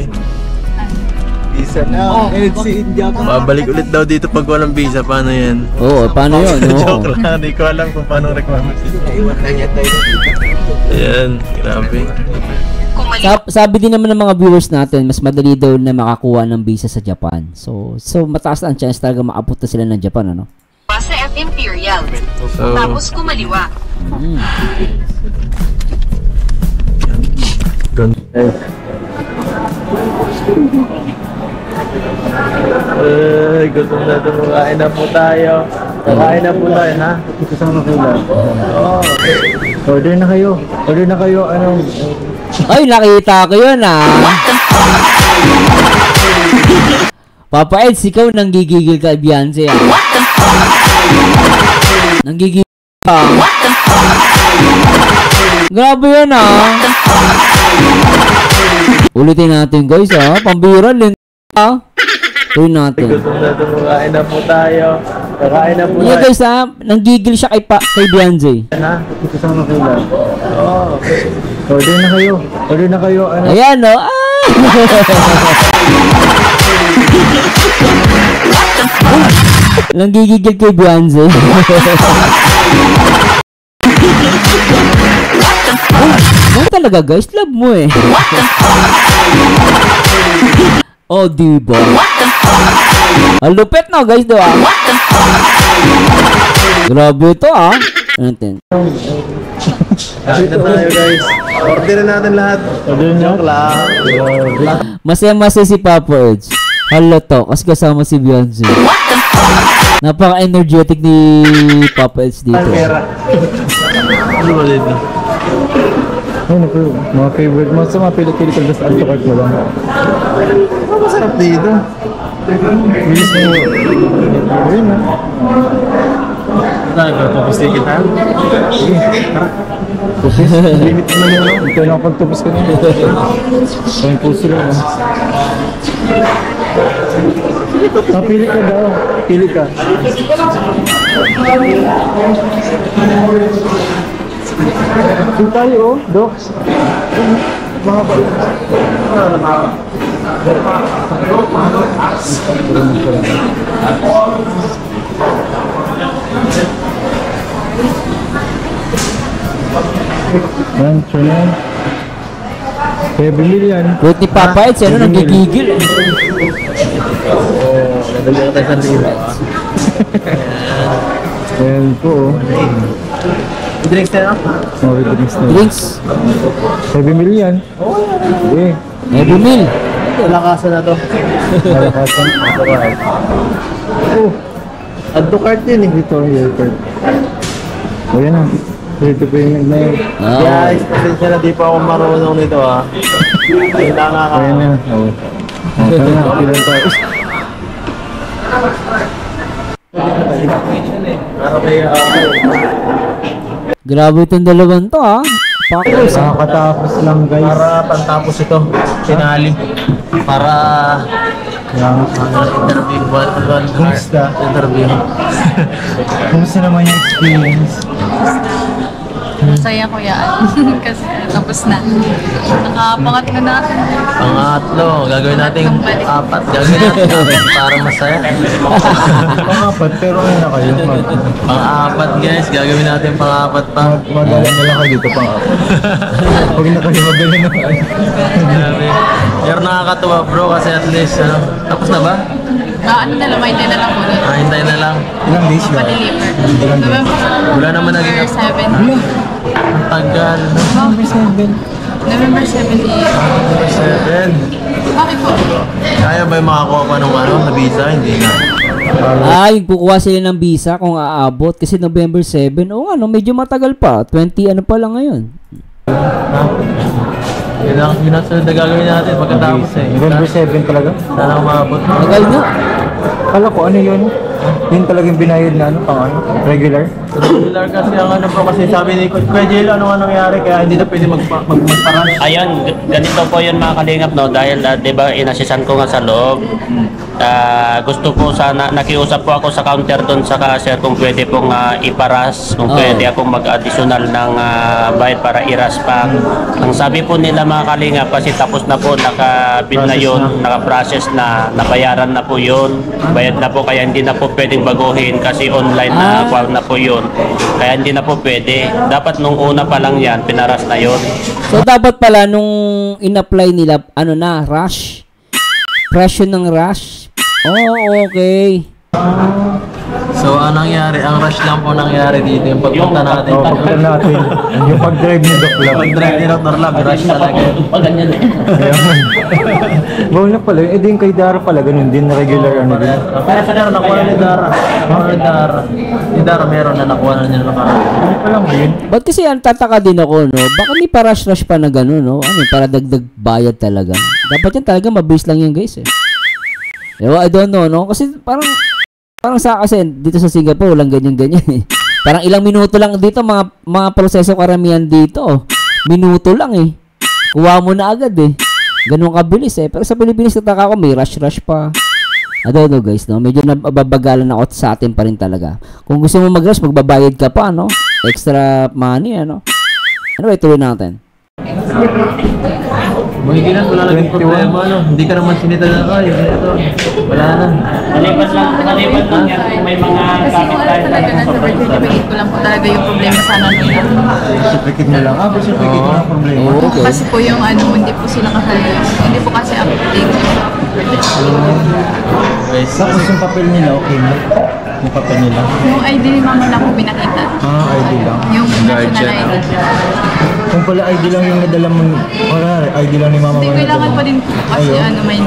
Isa na. Si India pa. Babalik ulit daw dito pag walang visa. Paano yan? Oo, paano yun? Joke lang. Hindi ko alam kung paano requirement. Ayan. Grabe. Sabi din naman ng mga viewers natin, mas madali daw na makakuha ng visa sa Japan. So mataas ang chance talaga makapunta sila ng Japan, ano? Sa F Imperial. So, Tapos kumaliwa. gutom na ito. Kakain na po tayo. Kakain na po tayo, ha? Kasama kayo lang. Order na kayo. Order na kayo. Anong... Ay, nakita ko yun Papa Eds, ikaw nanggigigil ka, Beyonce Nanggigigil ka. Grabe yun Ulitin natin guys pambira link Tuloy natin. Gutom na ito. Kakain na po tayo. Kakain na po tayo. Yeah guys nanggigil siya kay Beyonce. Ha? Kasama kayo lang. Okay. Order na kayo. Order na kayo. Ano? Ayan nanggigigil kay Beyonce. Talaga guys, love mo oh, diba? Ang lupit na guys, diba? Grabe ito Ano natin? Dito tayo guys. Order natin lahat. Joke lang. Masaya-masaya si Papa Edge. Hello to, kasi kasama si Beyonce. Napaka-energetic ni Papa Edge dito. Ano ba dito? Ano po, mga favorite mo sa mga pili-pili ko just add to cart mo lang. Masarap dito. Bilis mo. Ayun na. Tayo, tapos ticket tayo. Tupis, limit naman yun, no? Ito na pagtupis ka nila. Sa impulso lang, no? Pili ka daw. Pili ka. Pili tayo, oh, Dok. Mga ba? Yan, sure na yan. Kaya bumili yan. Buti ni Papa Edge, ano, nagigigil. Nadali ka tayo sa liba. Ayan po, oh. Drinks tayo? Oh, drinks na. Drinks. Kaya bumili yan. Sige. May bumil. Lakasan na to. Malakasan. Oh, add to cart yun eh. Dito, yung card. O yan na. Dito pa yung na yun. Guys, pasensya na di pa ako marunong nito ah. Kailangan ka. Ayan na. Oo. Okay na. Ilan tayo. Grabe itong dalawang to, ha? Pakos. Nakakatapos lang, guys. Para pantapos ito. Finale. Para interview. Kumusta? Interview. Kumusta naman yung experience? Masaya ko yan. Kasi tapos na. Nakapangatlo na. Pangatlo. Gagawin natin 4. Gagawin natin 4 para masaya. Pang-apat, pero ano na kayo? Pang-4 guys. Gagawin natin pang-4 pa. Magalang na lang kayo dito pang-apat. Huwag na kayo magaling na kayo. Grabe. Pero nakakatuwa bro kasi at least ano. Tapos na ba? Ano na lang, hintay na lang po doon. Hintay na lang. Ilang days ba? Pa-deliver. Wala naman naging November 7. ang tagal. November 7. 7. Bakit po? Kaya ba yung makakuha pa ng ano, na visa? Hindi na. Ay, kukuha sila ng visa kung aabot. Kasi November 7. Oo, ano, medyo matagal pa. 20 ano pa lang ngayon. Yun ang sunod na gagawin natin pagkatapos eh. November 7 talaga? Sana umabot. Tagal nga. Kala ko, ano yun? Yun talagang binayad na ano, pang ano? Regular? Regular kasi ang ano bro, kasi sabi ni Kuya Jello, ano nga nangyari, kaya hindi na pwede magparang. Ayun, ganito po yun mga kalingap, no? Dahil, di ba, inasisan ko nga sa loob. Gusto ko sana, nakiusap po ako sa counter doon sa cashier kung pwede pong iparas, kung pwede akong mag-additional ng bayad para iras pa. Ang sabi po nila mga kalingap, kasi tapos na po, naka-bill na yun, naka-process na, nabayaran na po yun, bayad na po, kaya hindi na po pwedeng baguhin kasi online na na po yun. Kaya hindi na po pwede. Dapat nung una pa lang yan, pinaras na yun. So, dapat pala nung in-apply nila, ano na, rush? Presyo ng rush? Oh, okay. So, anong nangyari? Ang rush lang po nangyari dito, yung pagpunta natin. Oo, pagpunta natin. Yung pag-drive ni Doc Lab. Pag-drive ni Dr. Lab, rush talaga. Ganyan eh. Bawal na pala. Eh, din kay Dara pala. Ganun din, regular ano din. Pero sa Dara, nakuha na ni Dara. Nakuha ni Dara. Ni Dara meron na nakuha na niya nakaraan. Ano pa lang ngayon? Ba't kasi ang tataka din ako, no? Baka may pa-rush-rush pa na gano'n, no? Ano, para dagdag bayad talaga. Dapat yan talaga, mabilis lang yan, guys, eh. Ewa, I don't know, no? Kasi parang sa kasi dito sa Singapore, walang ganyan-ganyan, eh. Parang ilang minuto lang dito, mga proseso karamihan dito, oh. Minuto lang, eh. Kuha mo na agad, eh. Ganun kabilis, eh. Pero sa Pilipinas, nataka ko, may rush-rush pa. I don't know, guys, no? Medyo nababagalan ako sa atin pa rin talaga. Kung gusto mo mag-rush, magbabayad ka pa, no? Extra money, ano? Ano ba ituloy natin? Mahigilan, wala naging problema, no? Hindi ka naman sinita na, ay, ito. Wala na. Maliban lang yan kung may mga Kasi kung ano talaga na sa birth certificate ko lang po talaga yung problema sana nila. Certificate mo lang. Birth certificate mo lang problema. Okay. Kasi po yung ano, hindi po sila kasali. Hindi po kasi update. guys. Tapos yung papel nila, okay mo? Yung papel nila. Yung ID ni mama lang ko pinakita. ID lang. Yung national ID. Kung pala ID lang yung nadala mo, ID lang ni mama Hindi, mo. kailangan pa din po kasi may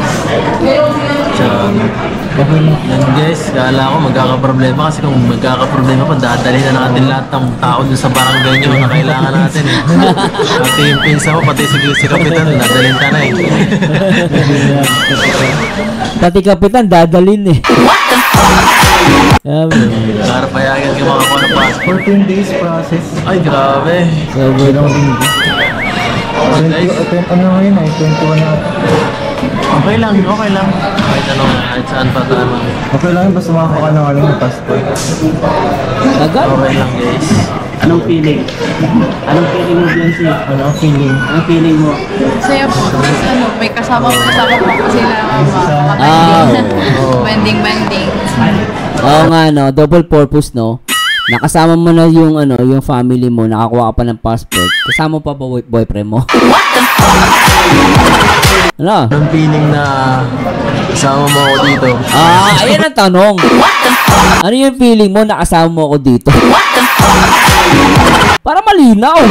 Yan guys, kala ko magkakaproblema kasi kung magkakaproblema pa, dadalhin na natin lahat ng tao dun sa barangay nyo na kailangan natin eh. Pati yung pinsa mo, pati si Kapitan, dadalhin ka na eh. Pati kapitan, dadalin eh. Para payagan ka makakuha ng passport. 14 days process. Ay, grabe. Ilang linggo. Ano ngayon ay 21 na ata. Okay lang, okay lang. Kahit ano, kahit saan pa tama. Okay lang yun, basta makakuha ng ng passport. Agad? Okay lang guys. Anong feeling? Anong feeling mo, Biancy? Ano ang feeling? Anong feeling mo? Saya po. Tapos may kasama po sila banding. Oo nga, no, double purpose, no. Nakasama mo na yung yung family mo, nakakuha ka pa ng passport. Kasama pa ba boyfriend mo? Ano? Anong feeling na kasama mo ako dito? Ayan ang tanong. Ano yung feeling mo na kasama mo ako dito? Para malinaw.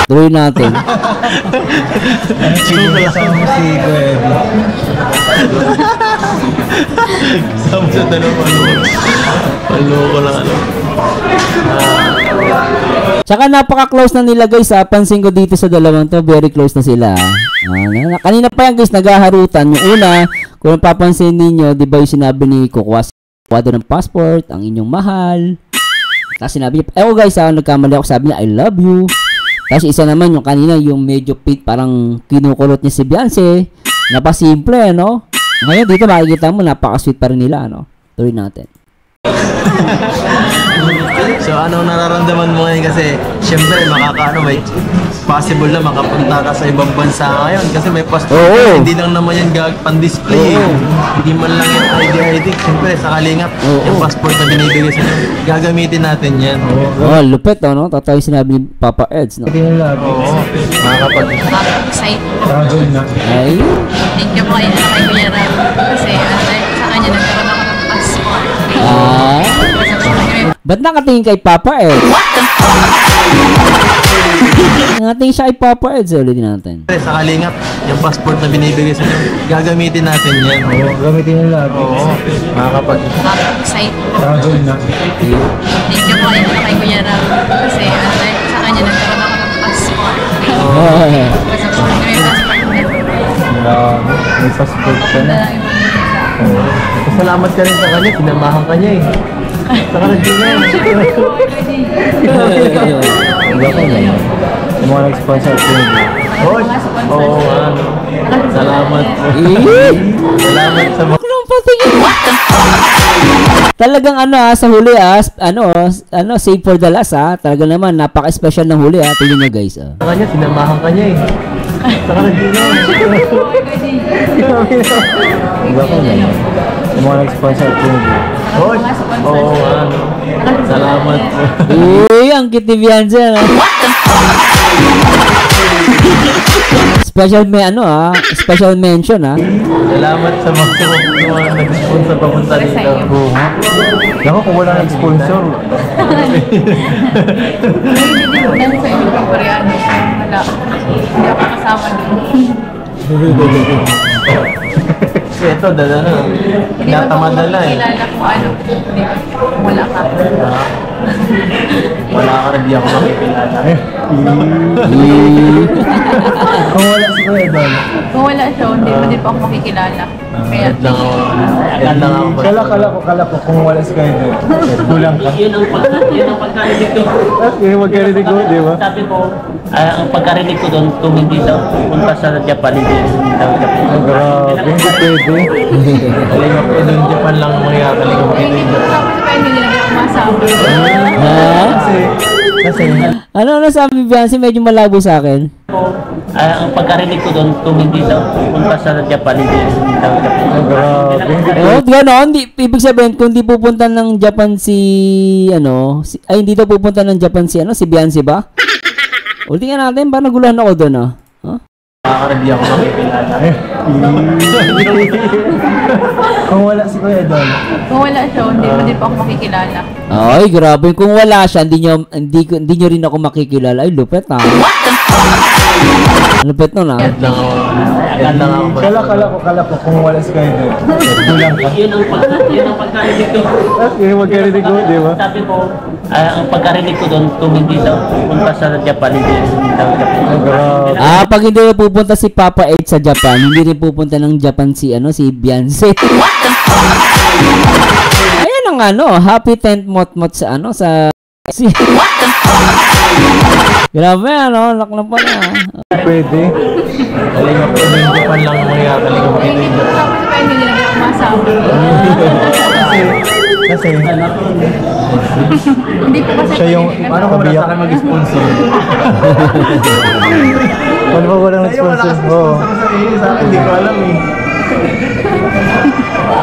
Tuloy natin. Ano feeling mo kasama mo si Kuebi? Kasama sa dalawa. Paloko lang ano. Tsaka napaka-close na nila guys ha. Pansin ko dito sa dalawang to, very close na sila. Kanina pa yan guys, naghaharutan. Yung una, kung napapansin ninyo, di ba yung sinabi ni kukuha doon ng passport, ang inyong mahal. Tapos sinabi niya, guys ha, nagkamali ako, sabi niya, I love you. Tapos isa naman yung kanina, yung medyo parang kinukulot niya si Beyonce. Napasimple, no? Ngayon dito makikita mo, napaka-sweet pa rin nila, no? Tuloy natin. So ano nararamdaman mo ngayon kasi syempre may possible na makapunta ka sa ibang bansa ngayon kasi may passport hindi lang naman yan pan-display hindi man lang yung ID syempre sa Kalingap yung passport na binibigay sa inyo gagamitin natin yan lupit no? Totoo yung sinabi ni Papa Eds no? Excited. Travel na. Ay Thank you po kay Kuya Ram. Kasi sa kanya nagkaroon ako ng passport. ba't nakatingin kay Papa Eds? Nakatingin siya kay Papa Eds ulit natin sa Kalingap yung passport na binibigay sa inyo gagamitin natin yan Gamitin nila. Excited. Travel na. Thank you po kay Kuya Ram. Kasi sa kanya nagkaroon ako ng passport. Kasi po may passport na. May passport ka na. Salamat ka rin sa kanya pinamahan ka niya eh saka nag-dinner Hindi ako na. Yung mga nag-sponsor ko yun. Salamat po. Salamat sa mga talagang sa huli save for the last talaga naman napaka-special ng huli tingnan nyo guys sa kanya, pinamahan ka niya eh saka nag-dinner Hindi ako na. Yung mga nag-sponsor ko yun. Salamat po. ang kitibihan dyan special special mention Salamat sa mga nag-sponsor papunta dito. Naku, kung wala nag-sponsor. Hindi sa inyo pang Koreano. Wala. Hindi ako kasama Kasi ito, tinatamad na lang eh. Kilala ko wala ka. Wala ka rin, di ako makikilala. Kung wala si Kuya Don. Kung wala siya, hindi mo din pa ako makikilala. Kaya Agad lang ako. Kala ko kung wala si Kuya Don. Dulang ka. Yun ang pagkarinig ko. Yung magkarinig ko, di ba? Sabi ko, ang pagkarinig ko doon, kung hindi daw punta sa Japan, hindi daw Japan. Grabe, hindi pwede. Kalingap ko doon, Japan lang mangyayari. Kalingap ko hindi ko kasama sa kanya, hindi na ako masama. Kasi, ano sabi ni Beyonce medyo malabo sa akin Ang pagkarinig ko doon, kung hindi daw punta sa Japan, hindi daw Japan. grabe, hindi gano'n ibig sabihin kung di pupunta ng Japan hindi daw pupunta ng Japan si Beyonce ba? Ulitin nga natin, ba naguluhan ako doon Nakaka-ready ako makikilala. Kung wala si Kuya Don. Kung wala siya, hindi pa din pa ako makikilala. Ay, grabe. Kung wala siya, hindi nyo rin ako makikilala. Ay, lupet na. Lupet nun ah. Agad lang ako. Kala ko kung wala si Kuya Don. Kulang ka. Yun ang pagkarinig ko. Yun yung magkarinig ko, di ba? Sabi ko, ang pagkarinig ko doon, kung hindi daw pupunta sa Japan, hindi daw Japan. Pag hindi na pupunta si Papa Ed sa Japan, hindi rin pupunta ng Japan si Beyonce. Ayan ang happy tent mot sa sa grabe lakna pa na. Pwede. Talingap ko na yung Japan lang mga talingap ko Hindi yung ko Japan. tapos pa hindi nila ako masama. Kasi, Hindi ko kasi siya yung, Paano ko wala sa akin mag-sponsor? paano ba walang sponsor? Oo. Sa akin, hindi ko alam eh.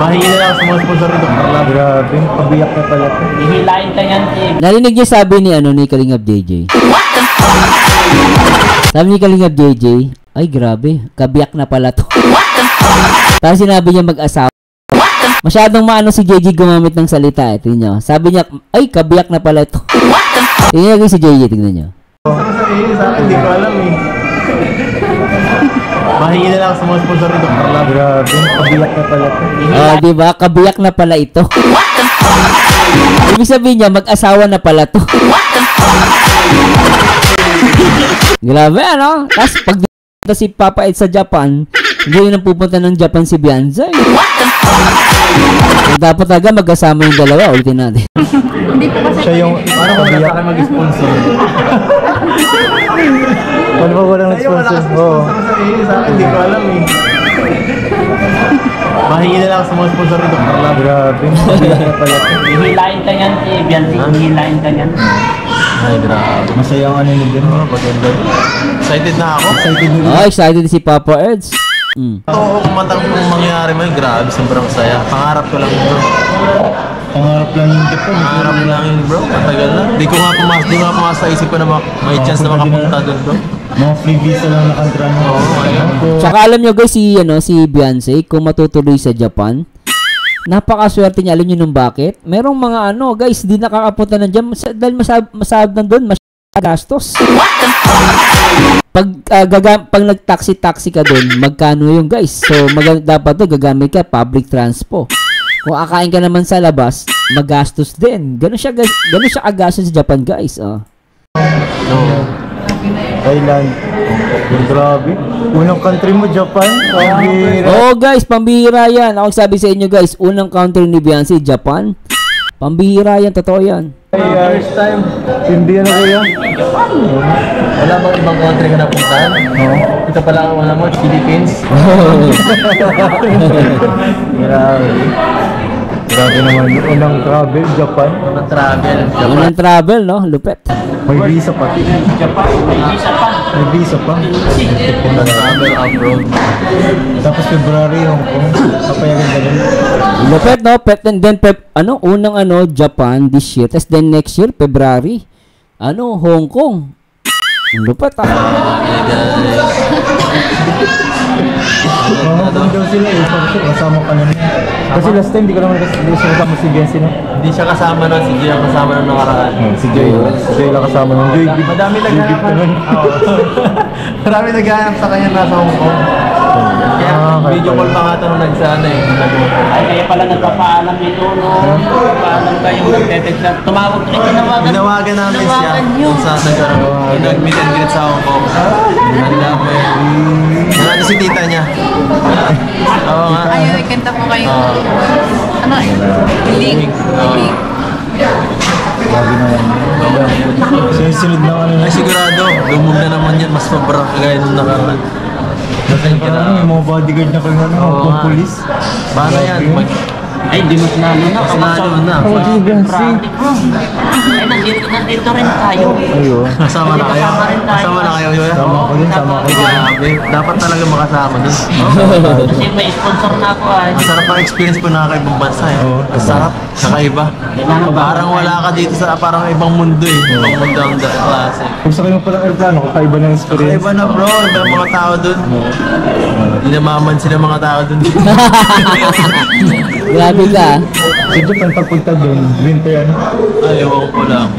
Mahingi na lang sa mga sponsor ni Dr. Lab. Grabe, pabiyak na pala ito. Hihilain ka yan, Narinig niyo sabi ni Kalingap JJ. Sabi ni Kalingap JJ, ay grabe, kabiyak na pala to. Tapos sinabi niya mag-asawa. Masyadong si JJ gumamit ng salita eh. Tingnan nyo. Sabi niya, ay kabiyak na pala ito. Tingnan nyo si JJ, tingnan nyo. Sa akin, hindi ko alam eh. Mahingi na lang sa mga sponsor ni Dr. Lab. Grabe, pabiyak na pala ito. Diba? Kabiyak na pala ito. Ibig sabihin niya, mag-asawa na pala to. Grabe, Tapos pag pupunta si Papa Ed sa Japan, hindi rin ang pupunta ng Japan si Beyonce. Dapat talaga magkasama yung dalawa. Ulitin natin. hindi ko kasi Siya yung, Paano ko wala sa akin mag-sponsor? paano ba walang sponsor? Oo. Sa akin, hindi ko alam eh. Mahingi na lang sa mga sponsor ni Dr. Lab. Grabe, pabiyak na pala ito. Hihilain ka yan, Beyonce. Hihilain ka yan. Ay, grabe. Masaya ang nila. Maganda. Excited na ako. Excited si Papa Eds. Oo, kung mangyari mo yun, grabe, sobrang saya. Pangarap ko lang bro. Pangarap lang yung Japan. Pangarap lang yun bro, matagal na. Di ko nga pumasok sa isip ko na may chance na makapunta doon bro. Mga free visa lang na kantra mo. Oo, ayun. Tsaka alam nyo guys, si Beyonce, kung matutuloy sa Japan, napakaswerte niya. Alam nyo nung bakit? Merong mga guys, di nakakapunta ng Japan dahil masahab nandun, gastos. Pag nag-taxi ka doon, magkano yung guys? So, dapat doon gagamit ka public transpo. Kung akain ka naman sa labas, magastos din. Ganun siya agastos sa Japan, guys. Thailand. Grabe. Unang country mo, Japan. Pambihira. Guys, pambihira yan. Ako sabi sa inyo, guys, unang country ni Beyonce, Japan. Pambihira yan, totoo yan. First time. Hindi na kuya. Wala bang ibang country ka napuntahan? Oo. Ito pala ang wala mo, Philippines. Grabe naman. Unang travel, Japan. Unang travel. Unang travel, no? Lupet. May visa pa. May visa pa. Unang travel abroad. Tapos February, Hong Kong. Kapayagan ka din. Lupet, no? And then, unang Japan this year. Tapos then next year, February, Hong Kong. Ang lupet, Kung daw sila kasama ka na. Kasi last time, di ko naman kasama si Jensi, no? Hindi siya kasama na, si Jay ang kasama na nakaraan. Si Jay lang kasama ng Joy. Madami naghahanap. Marami naghahanap sa kanya nasa Hong Kong. Kaya video call pa nga ito nung nagsana eh. Ay, kaya pala nagpapaalam nito, no? Nagpapaalam kayo, nagtetext na. Tumawag kayo, Tinawagan namin siya kung saan nag-meet and greet sa Hong Kong. Handa mo eh. Nandito si tita niya. Oo nga. ayaw ikanta ko kayo. Link. Grabe naman. Sunod na ano. Ay sigurado, lumog na naman yan. Mas mabarang kagaya nung nakaraan. Parang may mga bodyguard na kayo, mga pulis. Paano yan? Ay, di mas lalo na. Mas lalo na. Ay, nandito rin tayo. Ayun. Kasama na kayo? Kasama na kayo, Yoya? Sama ko din, sama ko din. Grabe. Dapat talaga makasama dun. Kasi may sponsor na ako ay. Masarap ang experience po na ibang bansa eh. Masarap. Kakaiba. Parang wala ka dito sa parang ibang mundo eh. Ibang mundo ang klase. Kung sa kayo palang aeroplano, kakaiba ng experience. Kakaiba na bro. Iba ang mga tao dun. Hindi namaman sila mga tao dun. Grabe ka. Sa Japan, pagpunta doon, winter ano? Ayaw ko lang.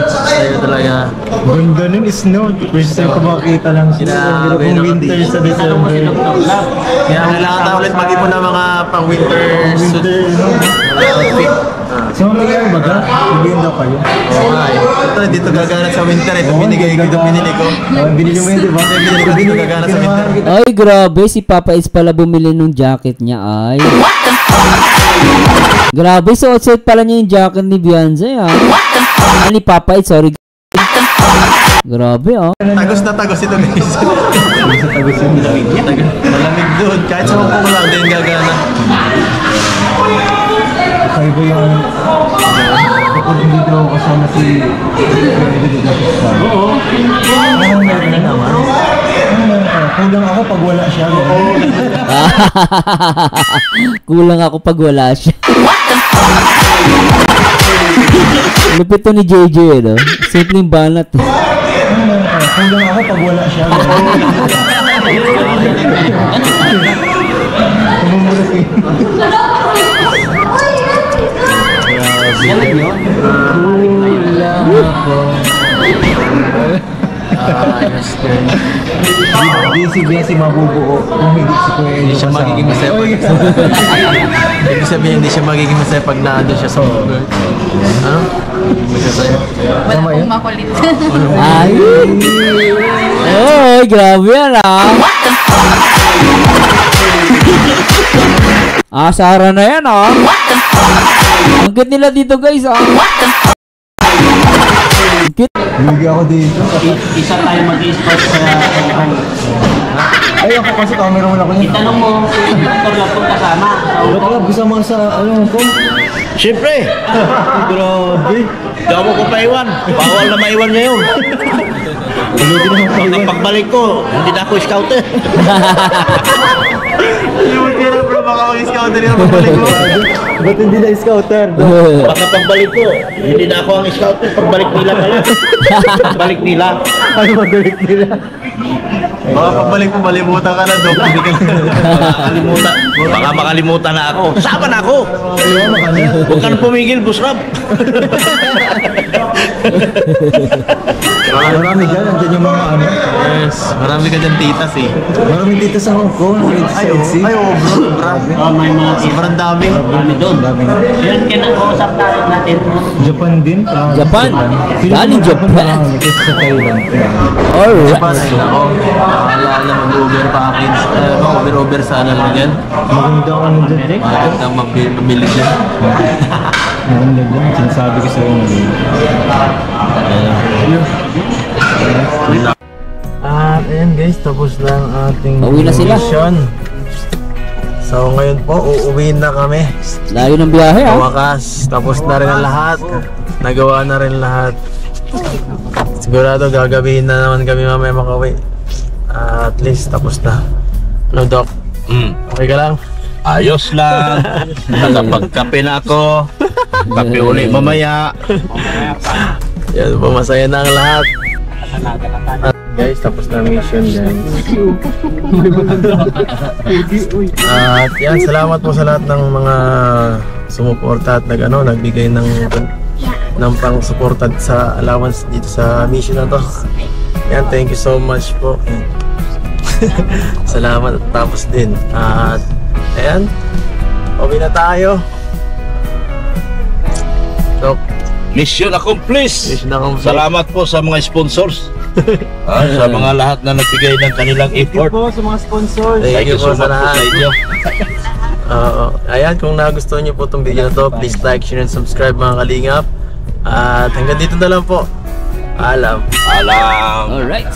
Sa'yo talaga. Ganda nun is snow. First time ko makakita lang snow. Grabe, Kung winter sa December. Kaya kailangan tayo ulit mag-ipon ng mga pang-winter suit. Outfit. So, nangyari ba ka? Bigyan daw kayo. Oo nga eh. Ito, dito gagana sa winter. Ito binigay ko, ito binili ko. Binili mo yun, di ba? Binili ko dito gagana sa winter. Ay, grabe. Si Papa Is pala bumili nung jacket niya. Ay. Grabe, suot-suot pala niya yung jacket ni Beyonce, ha? Ni Papa Is, sorry. Grabe, oh. Tagos na tagos ito guys. Sa tagos yun. Malamig doon. Kahit sa Hong Kong lang din gagana. Kakaiba yung... Kapag hindi daw kasama si... Oo. Kulang ako pag wala siya. Kulang ako pag wala siya. Lupit to ni JJ, no? Simpleng banat. Kulang ako pag wala siya. Busy mabubuo kung hindi si Kuya Edo Hindi siya magiging masaya pag... Ibig sabihin, hindi siya magiging masaya pag naandun siya sa Uber. Ano? Masaya. Wala pong makulit. Ay! Oy, grabe yan, ah! Asara na yan, ah! Ang cute nila dito, guys, ah! Ang cute! Lugi ako dito. Isa tayo mag-i-spot sa Ay, ako kasi camera mo lang ako niya. Itanong mo, Dr. Lab kung kasama. Ba't ka kasama sa ano ko? Siyempre! Grabe. Hindi ako ko paiwan. Bawal na maiwan ngayon. Lugi naman pag Pagbalik ko, hindi na ako scouter. Hindi na bro, baka mag-scouter yung pagbalik mo. Ba't hindi na scouter? Baka pagbalik ko, hindi na ako ang scouter. Pagbalik nila pala. Pagbalik nila. Ay, magalit nila. Baka pagbalik mo, malimutan ka na, Dok. Hindi ka Makalimutan. Baka makalimutan na ako. Sama na ako. Huwag ka na pumigil, Busrab. Marami dyan, andyan yung mga ano. Yes, marami ka dyan titas eh. Maraming dito sa Hong Kong. Ay, oo bro, grabe. May mga Sobrang dami. Ano doon? Yun, kinakausap natin. Japan din. Japan? Galing Japan? Marami kasi sa Thailand. Alright. Japan, ay nako. Alala, mag-Uber package. Mag-Uber sana lang yan. Maganda ka na dyan. Magandang mamili dyan. Maganda dyan. Sinasabi ko sa'yo na dyan. At ayan guys, tapos na ang ating Pauwi na sila. mission. So ngayon po, uuwi na kami. Layo ng biyahe, ah. Wakas, tapos na rin ang lahat. Nagawa na rin lahat. Sigurado gagabihin na naman kami mamaya makauwi. At least tapos na. Ano Doc? Okay ka lang? Ayos lang. Nakapagkape na ako. Kape ulit mamaya. Yan po, masaya na ang lahat. Guys, tapos na ang mission guys. At yan, salamat po sa lahat ng mga sumuporta at nagbigay ng pang-suporta sa allowance dito sa mission na to. Yan, thank you so much po. Salamat at tapos din. At ayan, uwi na tayo. So, Mission accomplished. mission na kung Salamat po sa mga sponsors. Sa mga lahat na nagbigay ng kanilang effort. sa mga sponsors. Thank you so much po sa inyo. Ayan, kung nagustuhan niyo po itong video na to, please like, share, and subscribe mga kalingap. At hanggang dito na lang po. Alam. Alam. Alright.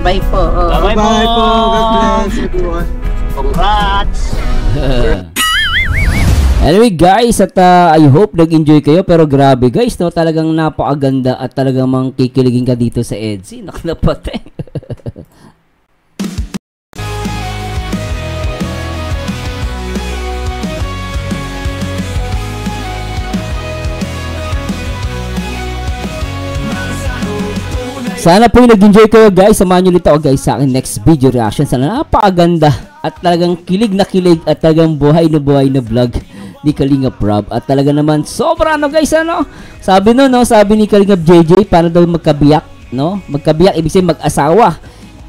Bye po. Bye-bye po. God bless everyone. Congrats. Anyway guys, at I hope nag-enjoy kayo, pero grabe guys, no, talagang napakaganda at talagang mangkikiligin ka dito sa EDSI. Nakalapate. Sana po nag-enjoy kayo guys. Samahan nyo ulit ako guys sa akin next video reaction. Sana napakaganda at talagang kilig at talagang buhay na vlog ni Kalingap Rob. At talaga naman sobra ano guys, ano? Sabi no, sabi ni Kalingap JJ, para daw magkabiyak, no? Magkabiyak ibig sabihin mag-asawa.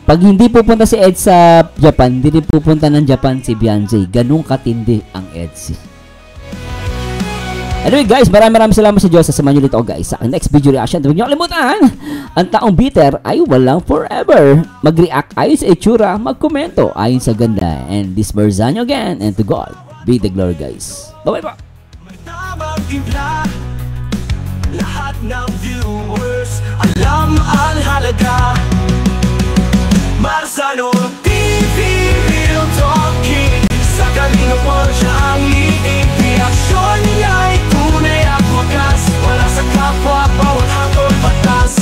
Pag hindi pupunta si Ed sa Japan, hindi rin pupunta ng Japan si Beyonce. Ganun katindi ang EDSI. Anyway guys, maraming salamat sa Diyos. Sasamahan nyo ulit ako guys sa next video reaction. Huwag nyo kalimutan, ang taong bitter ay walang forever. Mag-react ayon sa itsura, mag-komento ayon sa ganda. And this Marzano again, and to God be the glory guys. Bye-bye po! Lahat ng viewers alam ang halaga. Marzano TV, real talking. Sa Kalingap mo siya ang liig. Reaksyon niya ay tunay at wagas. Wala sa kapwa, bawat hatol batas.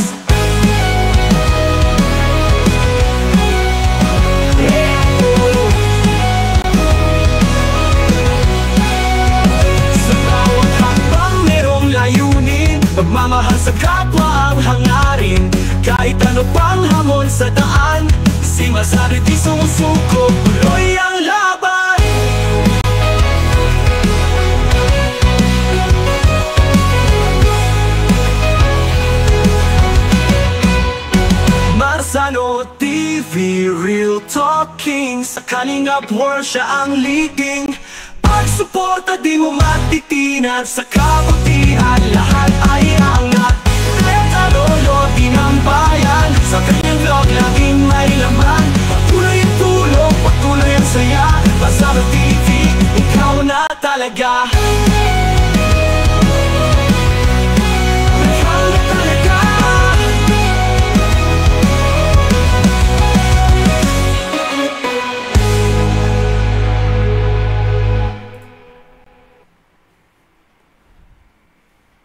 Sa bawat hakbang merong layunin, magmamahal sa kapwa ang hangarin. Kahit ano pang hamon sa daan, si Marzano di sumusuko, tuloy ang laban. Marzano TV, real talking. Sa Kalingap World siya ang leading. Pagsuporta di mo matitinan. Sa kabutihan lahat ay angat. Reta Lolo, tinambayan. Sa kanyang vlog laging may laman. Patuloy ang tulong, patuloy ang saya. Marzano TV, ikaw na talaga.